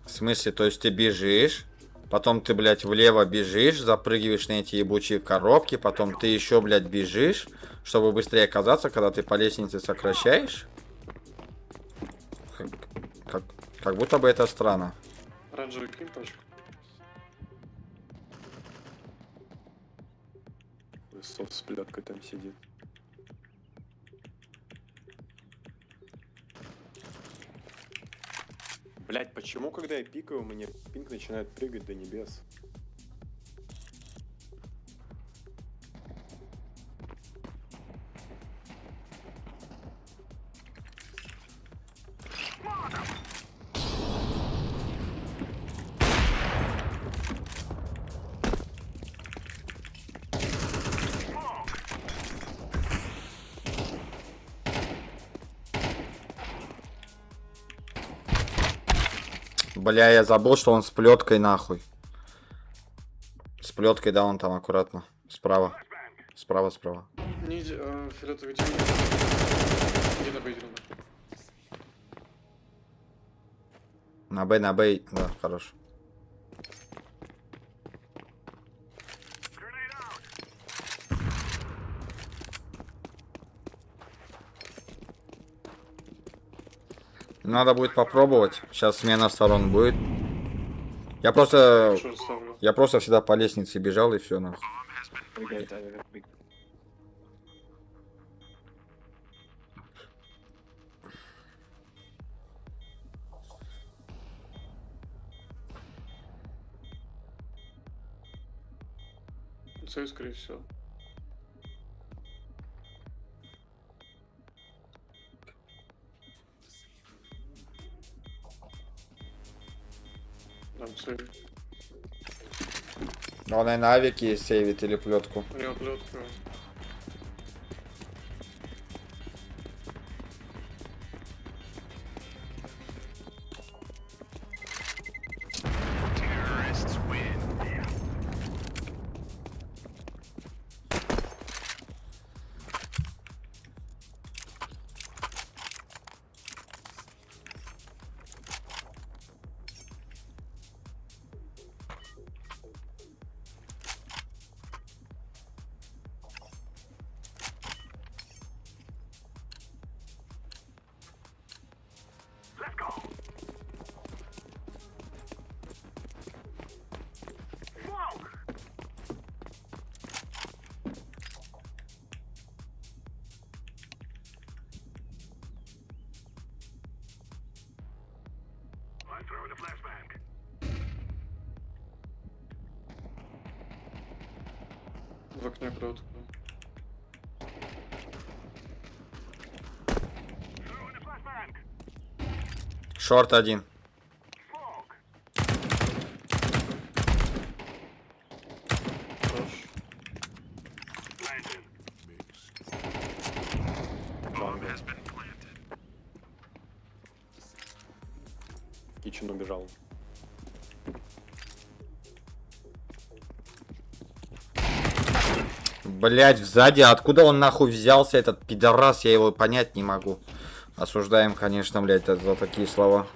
В смысле, то есть ты бежишь, потом ты, блядь, влево бежишь, запрыгиваешь на эти ебучие коробки, потом ты еще, блядь, бежишь, чтобы быстрее оказаться, когда ты по лестнице сокращаешь? Как будто бы это странно. Оранжевый клин точку. Сов с плеткой там сидит. Блять, почему, когда я пикаю, мне пинг начинает прыгать до небес? Бля, я забыл, что он с плеткой нахуй. С плеткой, да, он там аккуратно. Справа. Справа. Не иди, фиолетовый иди. Иди на Б, иди на Б. На Б, да, хорош. Grenade out. Надо будет попробовать. Сейчас смена сторон будет. Я просто Шорт ставлю. всегда по лестнице бежал и все нахуй. We got big. Сейв, скорее всего. Да, сейв. Он и на авике сейвит или плетку. У него плетка. Terrorists win. В окне крот. Шорт один. Хорош. Джангл. В кичен убежал. Блять, сзади, откуда он нахуй взялся, этот пидорас, я его понять не могу. Осуждаем, конечно, блять, за такие слова.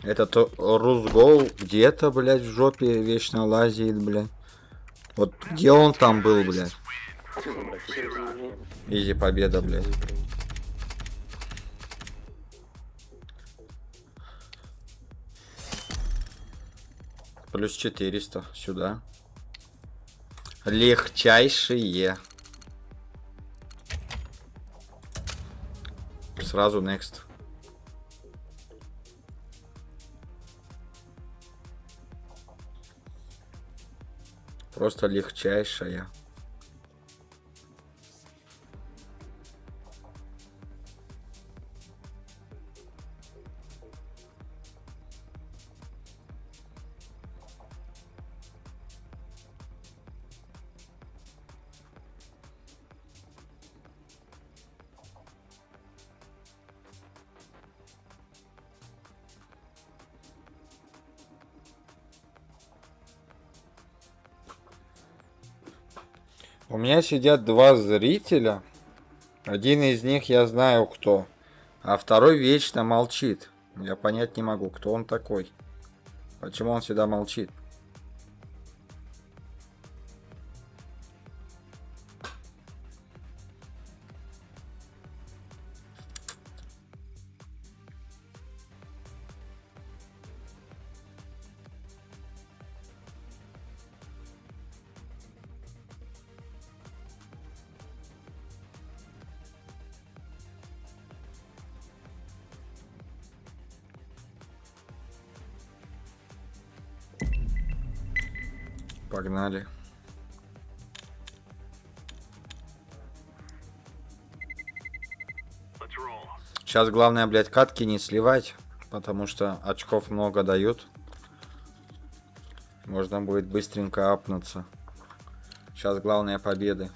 Этот Русгоу где-то, блять, в жопе вечно лазит, блять. Вот где он там был, блять? Изи победа, блять. Плюс 400 сюда. Легчайшие. Сразу next. Просто легчайшая. У меня сидят два зрителя. Один из них я знаю кто, а второй вечно молчит. Я понять не могу, кто он такой. Почему он всегда молчит? Погнали. Сейчас главное, блядь, катки не сливать, потому что очков много дают. Можно будет быстренько апнуться. Сейчас главное победы.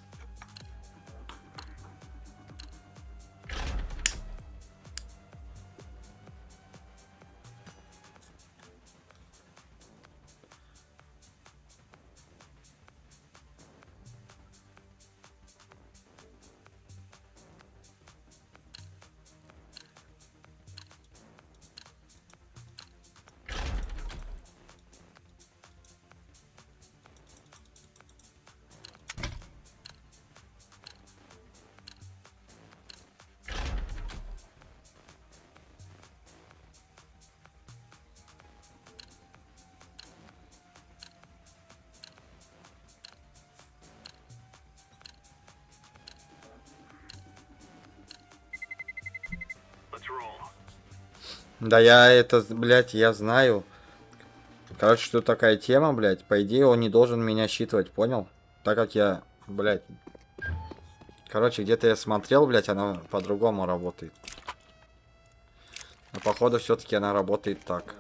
Да я это, блядь, я знаю. Короче, что такая тема, блядь. По идее, он не должен меня считывать, понял? Так как я, блядь. Короче, где-то я смотрел, блядь, она по-другому работает. Но походу все-таки она работает так.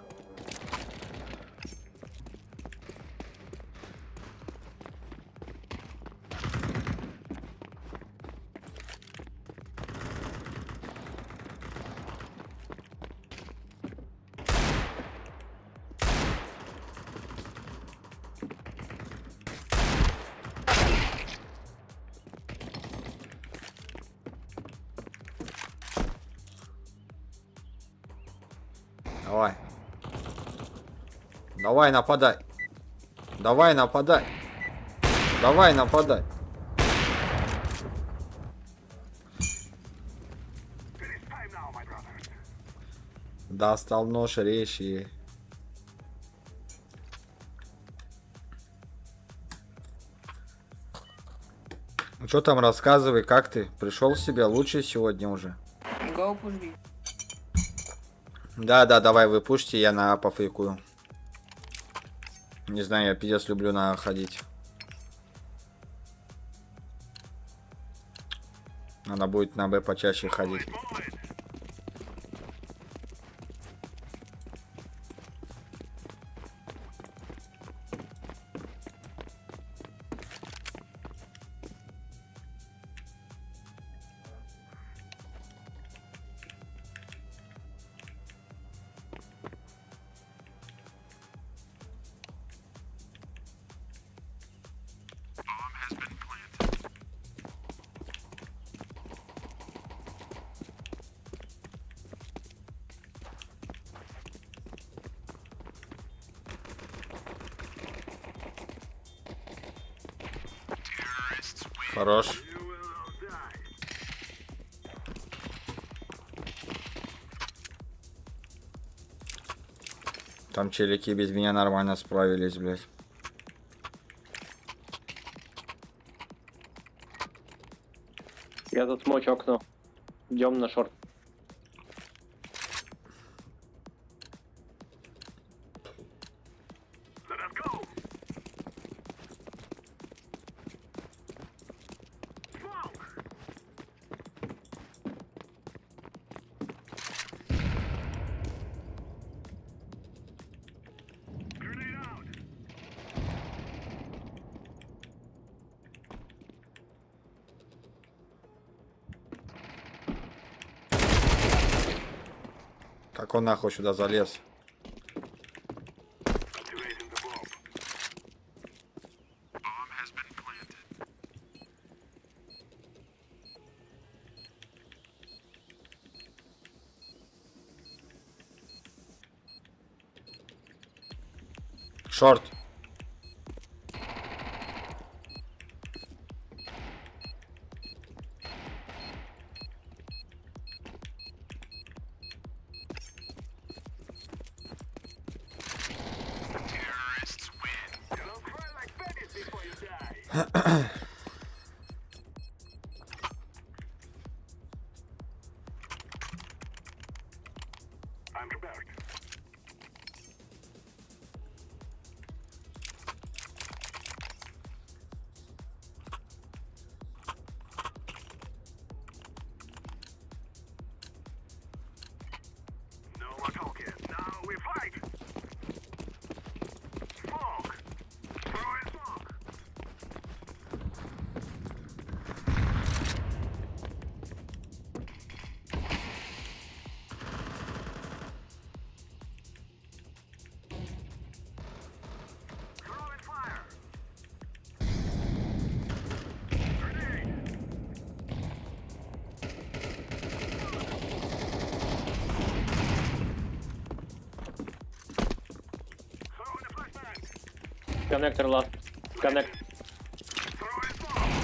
Давай. Давай, нападай. Давай, нападай. Давай, нападай. Достал нож, речь и... Ну что там, рассказывай, как ты? Пришел в себя лучше сегодня уже? Go push B. Да, давай вы пушьте, я на пофейкую. Не знаю, я пиздец люблю на ходить. Надо будет на Б почаще ходить. Хорош. Там челики без меня нормально справились, блядь. Я тут смочу окно. Идем на шорт. Let us go. Smoke. Grenade out. Как он нахуй сюда залез? Activating the bomb. Bomb has been planted. Шорт. Terrorists win. Don't cry like babies before you die. I'm prepared. No more talking. Now we fight. Smoke. Throw in smoke. Throw in fire. Grenade. Throw in a flashbang. Коннектор ласт. Коннект. Throw in smoke.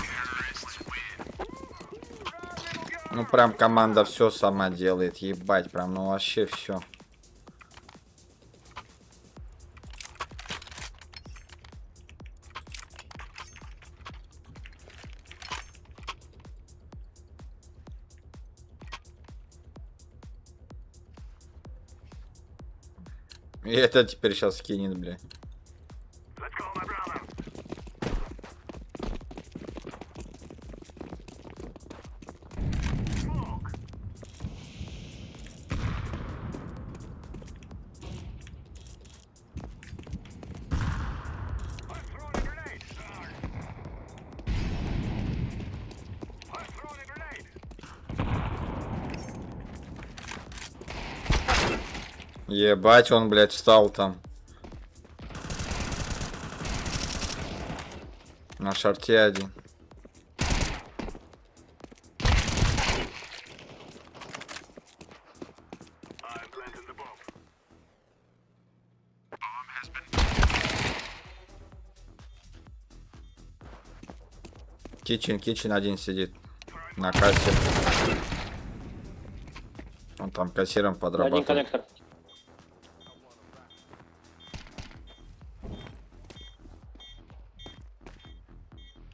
Terrorists win. Ну прям команда все сама делает, ебать, прям ну вообще все. И это теперь сейчас скинет, блядь. Let's go, my brother. Smoke. I'm throwing a grenade. I'm throwing a grenade. Ебать, он, блядь, встал там. На шарте один. I'm planting the bomb. Bomb has been Кичин один сидит. На кассе. Он там кассиром Один подрабатывает. коннектор.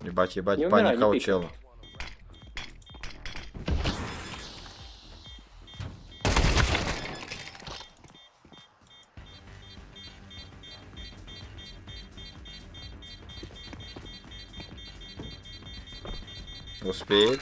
Ебать, Не паника умирай, не у пикай. чела. Успеет.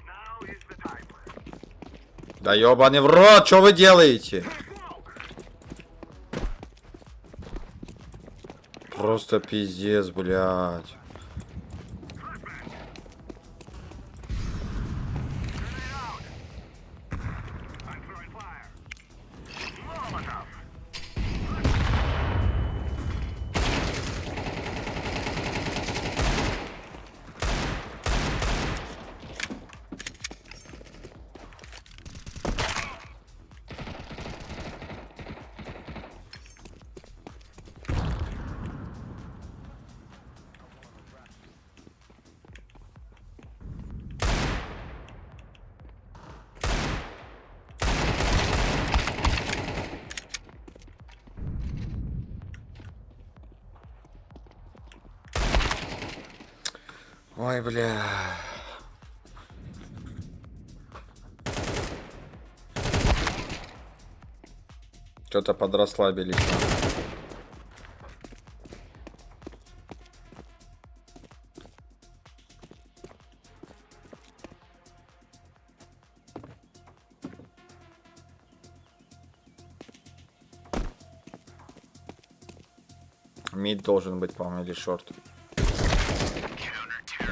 Now is the time. Да ёбаный в рот, что вы делаете? Просто пиздец, блядь. I'm throwing fire. Molotov. Ой, бля. Что-то подрасслабились. Мид должен быть, по-моему, или шорт.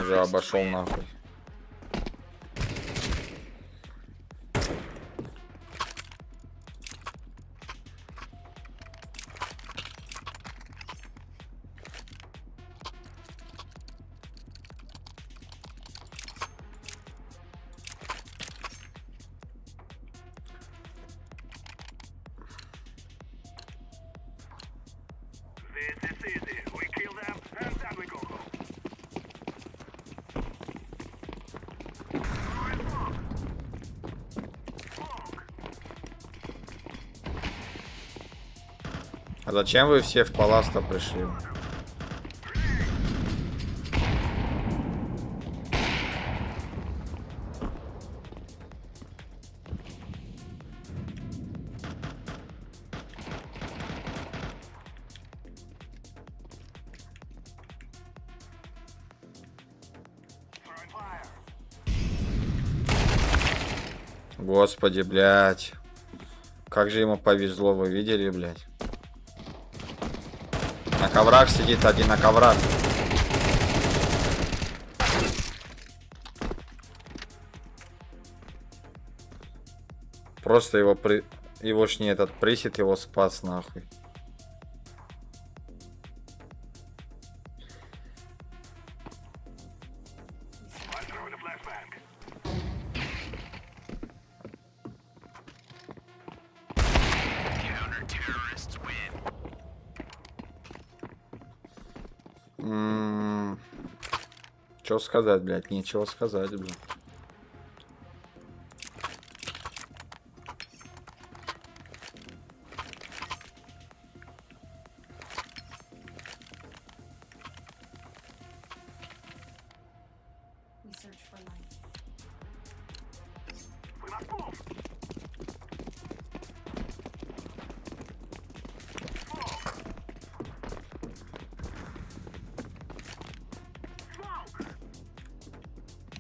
Уже обошел нахуй. This is easy. We kill them and then we go home. А зачем вы все в паласта пришли? Throwing fire. Господи, блядь. Как же ему повезло, вы видели, блядь? На коврах сидит один, на коврах. Просто его ж не этот присед его спас нахуй. I'm throwing a flashbang. Что сказать, блядь? Нечего сказать, блядь. We search for light. We must move. Smoke.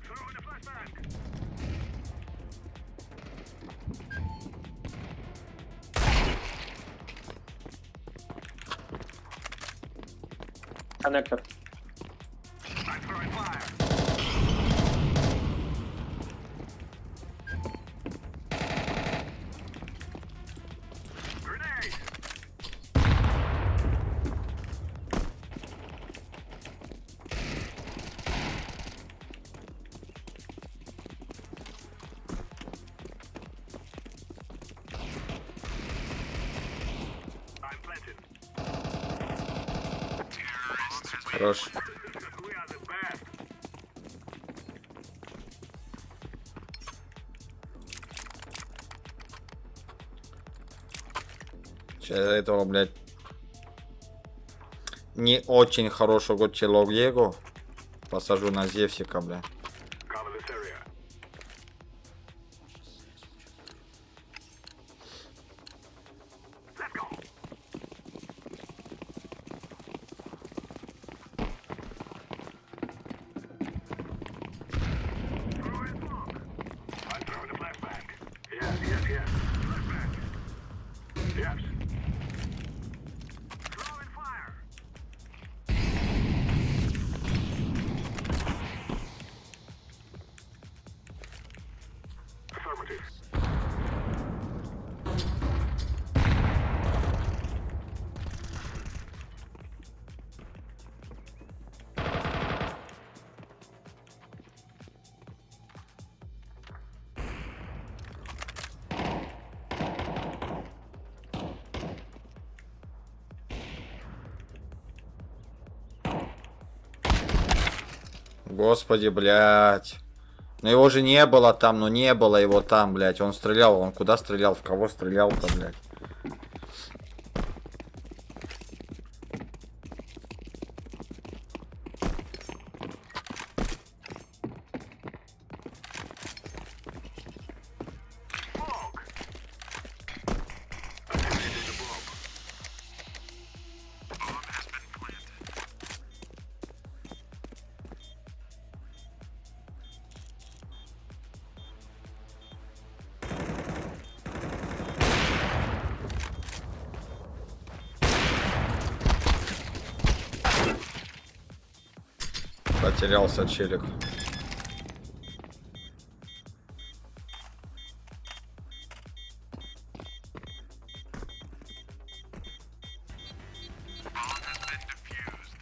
Throwing a flashbang. Коннектор. I'm throwing fire. Grenade. I'm planted. Хорош. We are the best. Этого, блядь, не очень хорошего человека посажу на Зевсика, блядь. Cover this area. Let's go. Throwing smoke. I'm throwing a flashbang. Yes, yes, yes. Flashbang. Yes. Throwing fire. Affirmative. Господи, блядь. Ну его же не было там, ну не было его там, блядь. Он стрелял, он куда стрелял, в кого стрелял-то, блядь. Smoke. Activating the bomb. Bomb has been planted. Потерялся челик. Bomb has been defused.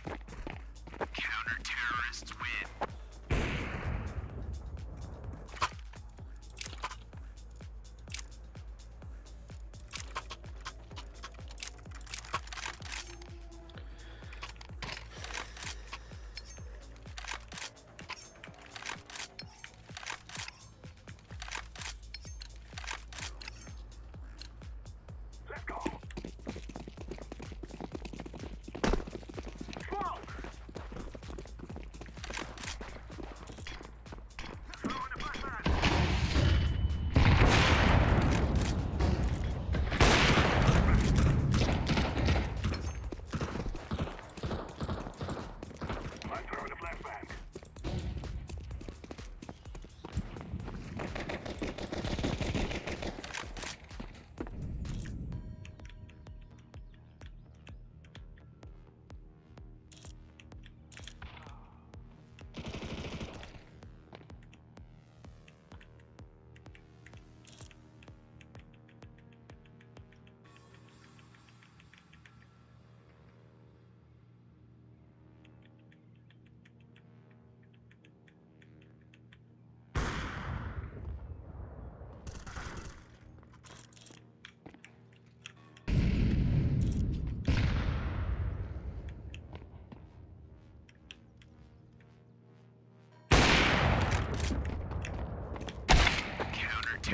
Counter-terrorists win. Let's go. Smoke. Throwing a flashbang. I'm throwing a flashbang.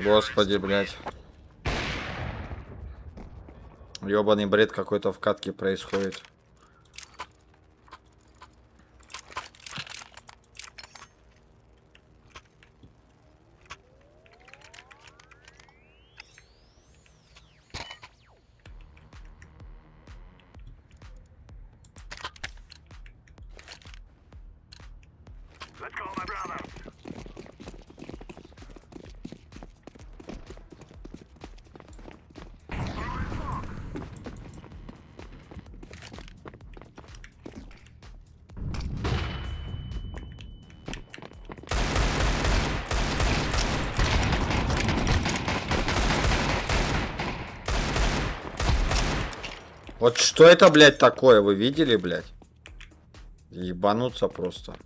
Господи, блядь. Ёбаный бред какой-то в катке происходит. Let's go, my brother. Throwing smoke. Вот что это, блядь, такое? Вы видели, блядь? Ебануться просто.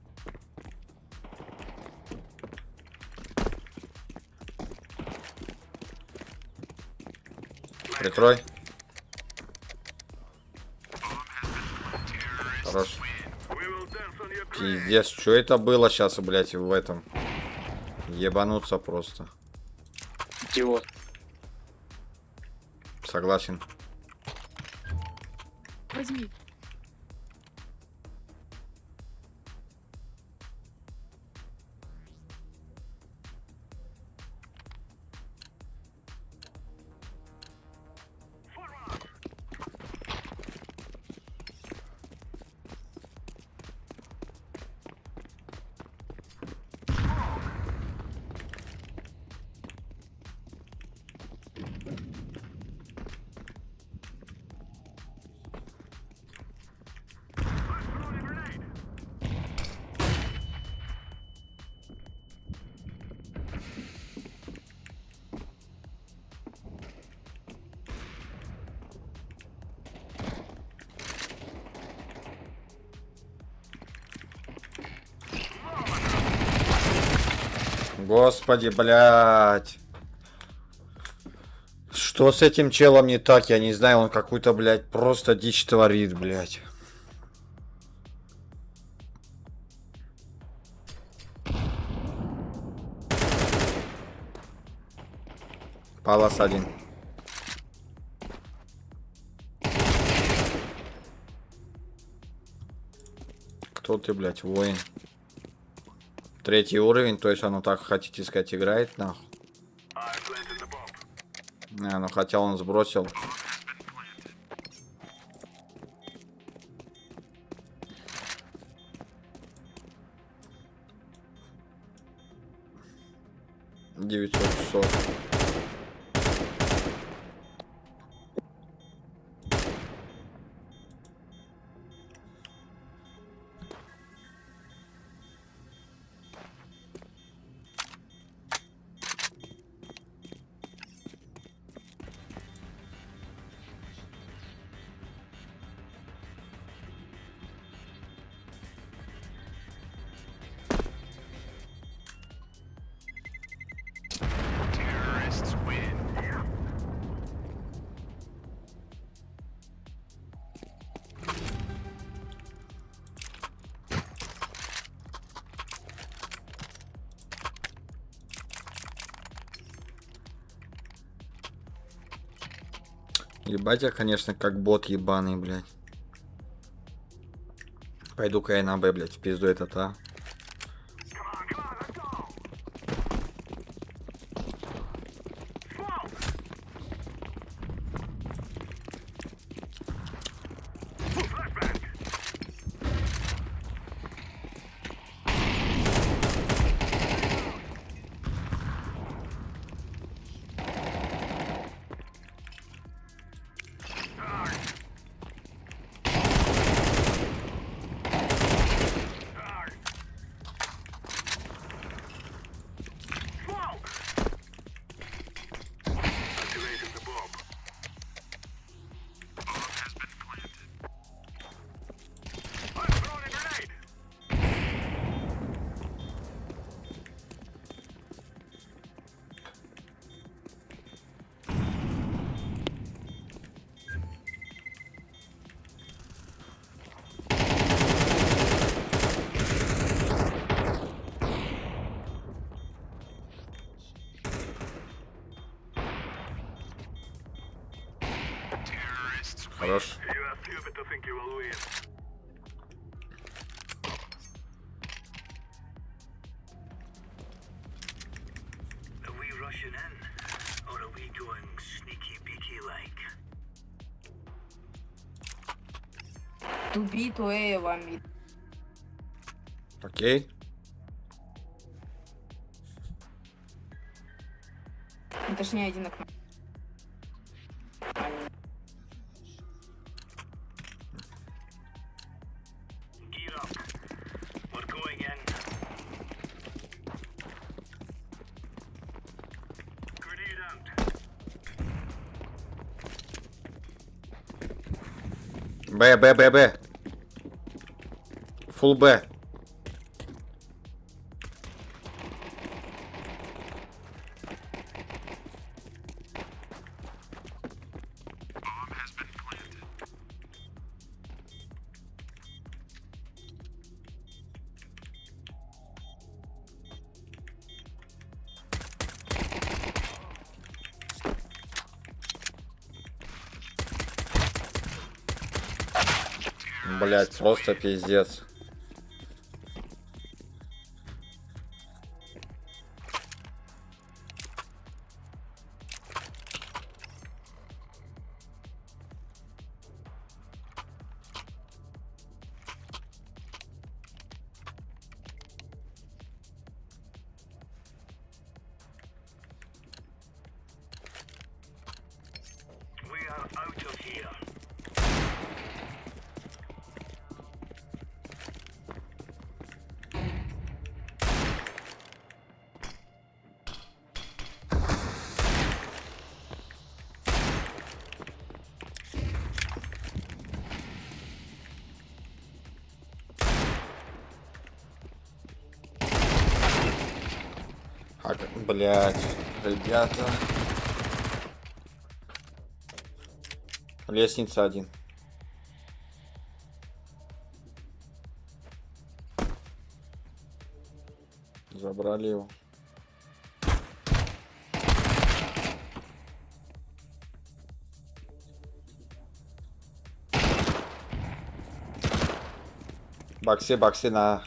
Прикрой. Хорош. We will dance on your grave. Пиздец, что это было сейчас, блядь, в этом? Ебануться просто. Идиот. Согласен. возьми. Господи, блядь. Что с этим челом не так, я не знаю, он какую-то, блядь, просто дичь творит, блядь. Палас один. Кто ты, блядь, воин? 3-й уровень, то есть он, так хотите сказать, играет, нахуй? Не, ну хотя он сбросил. $900 часов. Ебать я, конечно, как бот ебаный, блядь. Пойду-ка я на Б, блядь, в пизду этот, а. Хорош. Туби, туэ, вами. Окей. Точнее, один окно. Б, Б, Б, Б. Фулл Б. Блять, просто пиздец. We are out of here. Блять, ребята. Лестница один. Забрали его. Боксы на...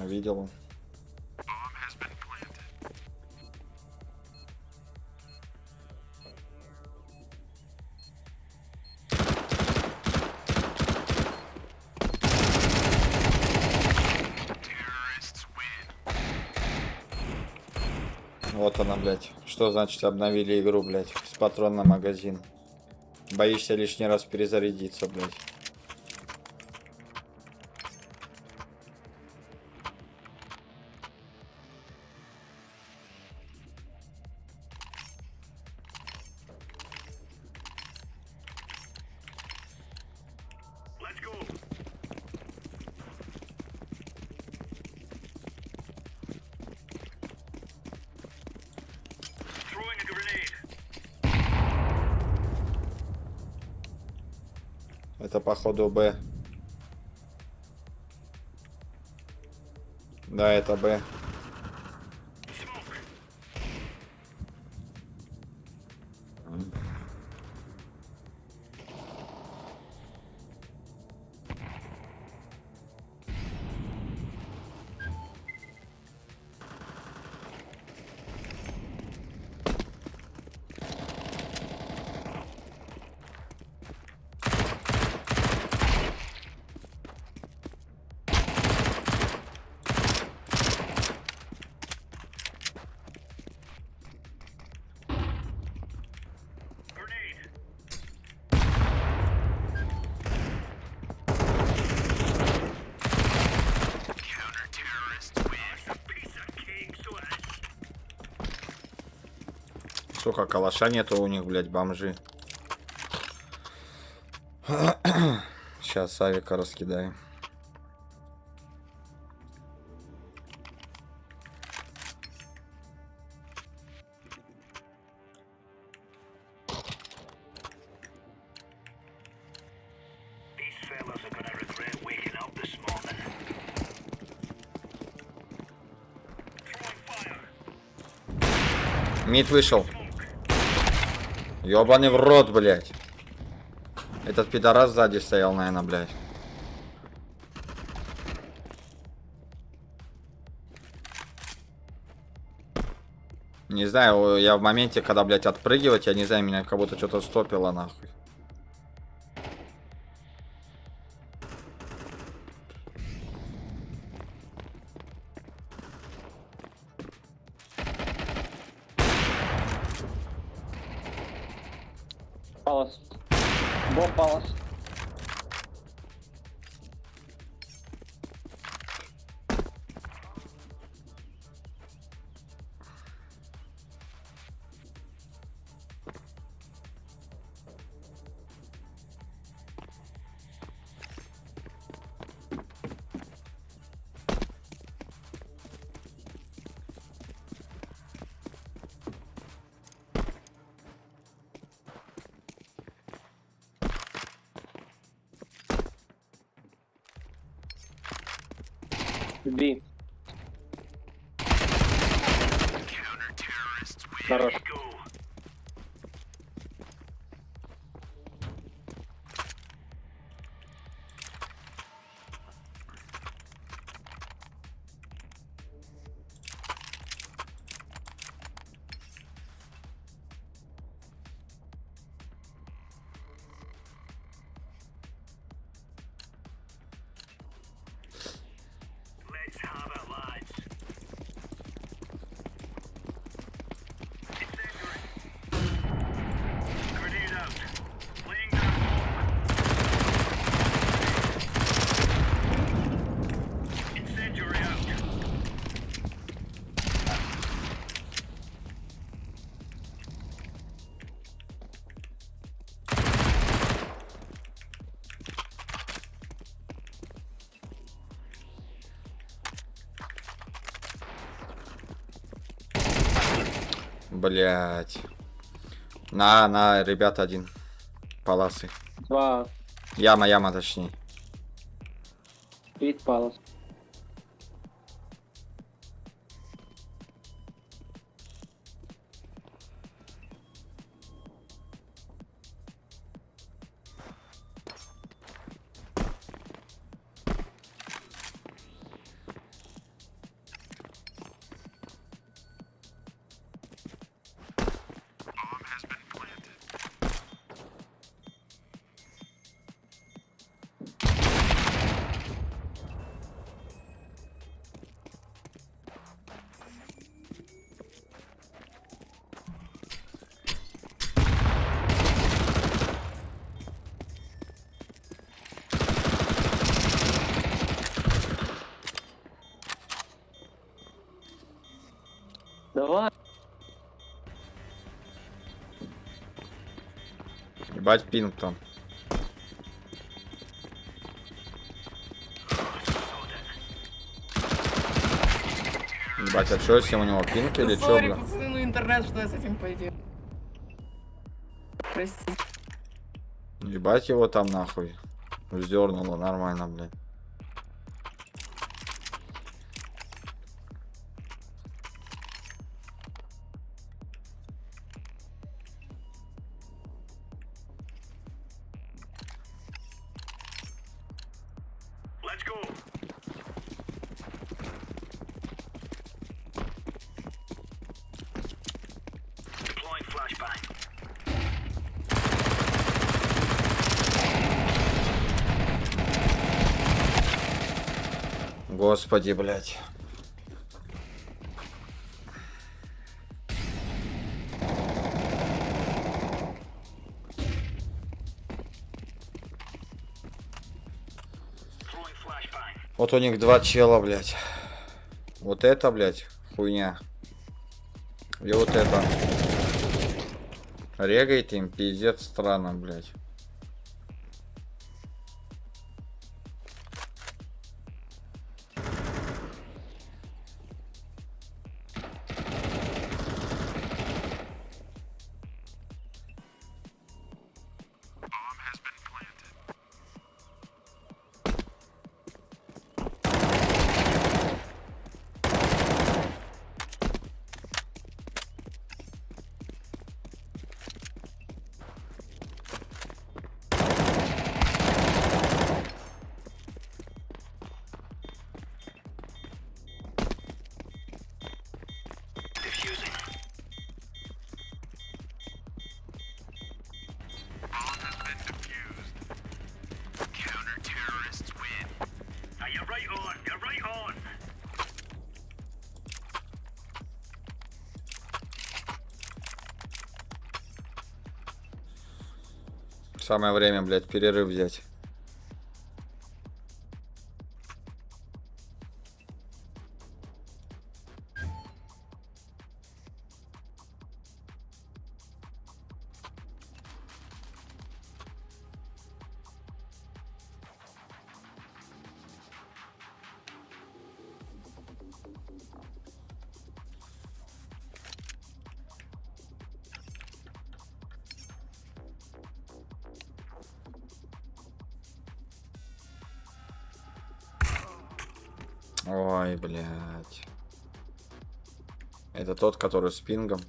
Видел он. Вот она, блядь. Что значит обновили игру, блядь? С патрон на магазин. Боишься лишний раз перезарядиться, блядь. Let's go. Throwing a grenade. Это походу Б. Да, это Б. Grenade. Counter-terrorists win. Piece of cake, so Сука, калаша нету у них, блядь, бомжи. Сейчас авика раскидаем. these fellas are gonna regret waking up this morning. Throwing fire. Мид вышел. Ёбаный в рот, блядь. Этот пидорас сзади стоял, наверное, блядь. Не знаю, я в моменте, когда, блядь, отпрыгивать, я не знаю, меня как будто что-то стопило, нахуй. Палас. Бомб палас. Би. Хорош. Go. Блять. На, ребята, один. Паласы. 2. Яма, точнее. Від палас. Давай. Ебать пинг там. Ебать, а чё, если у него пинг или чё, Сори, бля? пацаны, ну интернет, что я с этим пойду? Прости. Ебать его там нахуй. Вздернуло нормально, блядь. Let's go. Deploying flashbang. Господи, блядь. Deploying flashbang. Вот у них два чела, блядь. Вот это, блядь, хуйня. И вот это. Регает им, пиздец, странно, блядь. Diffusing. Bomb has been defused. Counter-terrorists win. Now you're right on. You're right on. Самое время, блядь, перерыв взять. Ой, блядь. Это тот, который с пингом.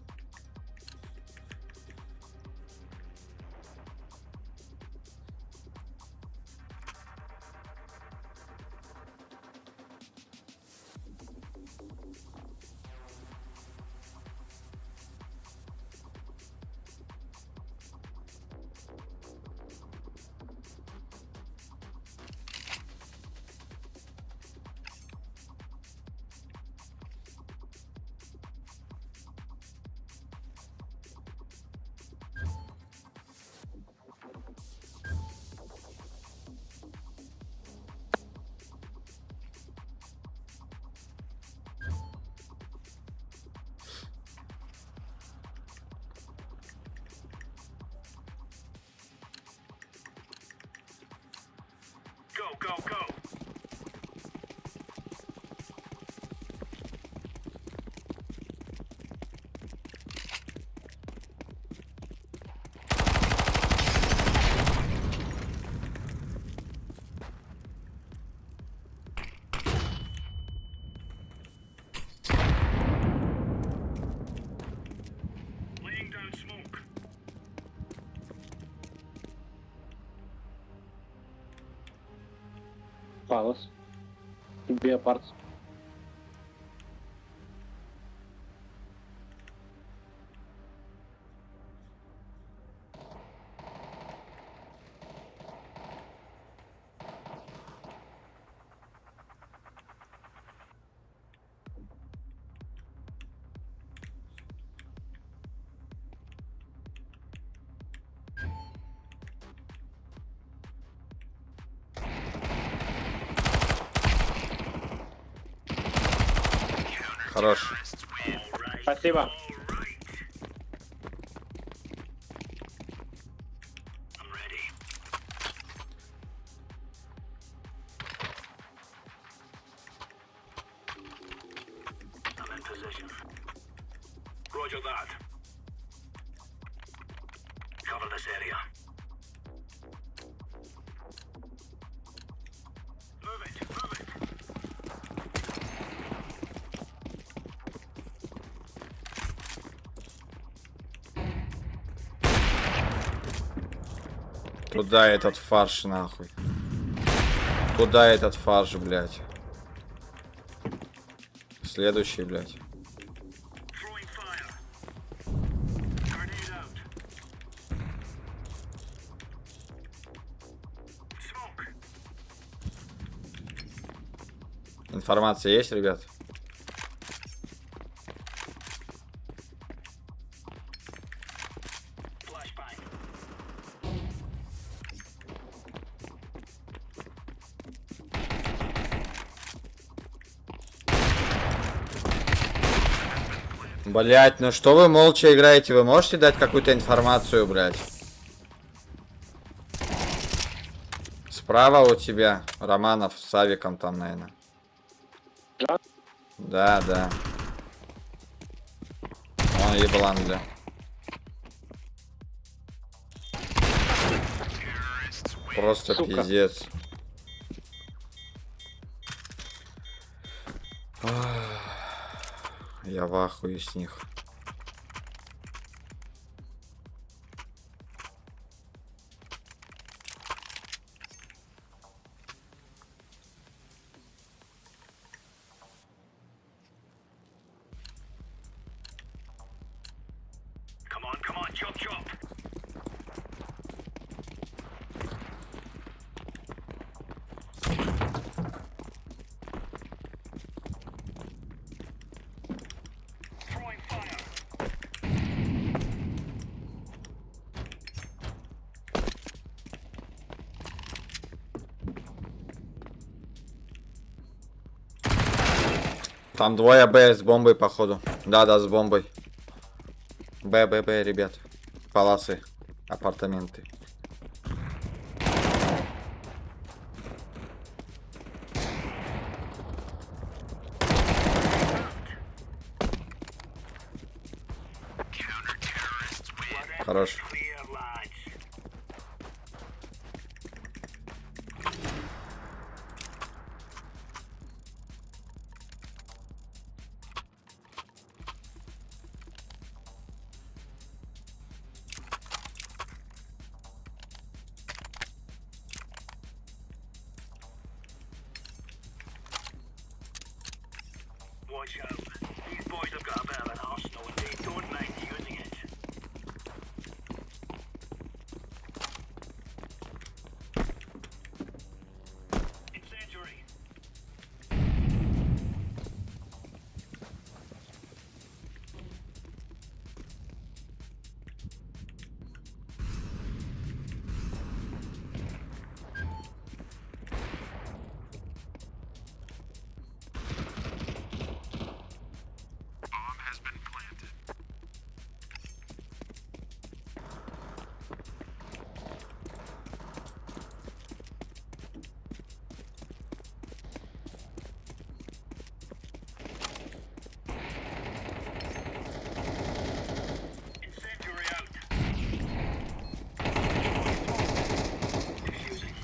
Go, go, go. Palace. Биопарts. Хорош. Спасибо. I'm in position. Roger that. Cover this area. Move it, move it. Туда этот фарш, нахуй. Туда этот фарш, блядь. Следующий, блядь. Throwing fire. Grenade out. Smoke. Информация есть, ребят? Flashbang. Блять, ну что вы молча играете? Вы можете дать какую-то информацию, блять? Справа у тебя Романов с Авиком там, наверное. Да? Да, да. Он еблан, бля. Просто Сука. пиздец. Я в ахуе с них. Come on, chop, chop. Throwing fire. Там двое Б с бомбой, походу. Да, да, с бомбой. Б, ребят. Паласы. Апартаменты. Хорош. Clear, lads. Watch out. These boys have got a bit of an arsenal and they don't mind using it. Incendiary. Bomb has been planted. Incendiary out. Defusing.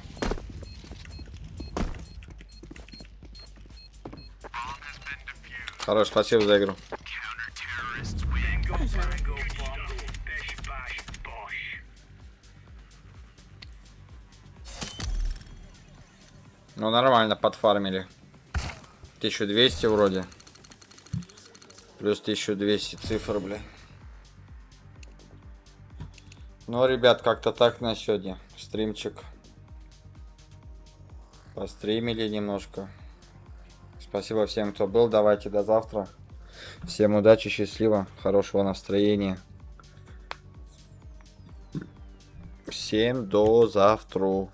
Bomb has been defused. Хорош, спасибо за игру. Counter-terrorists win. Bingo, bango, bongo, bish, bash, bosh. Ну, нормально, подфармили. 1200 вроде. Плюс 1200 цифр, бля. Ну, ребят, как-то так на сегодня. Стримчик. Постримили немножко. Спасибо всем, кто был. Давайте до завтра. Всем удачи, счастливо, хорошего настроения. Всем до завтра.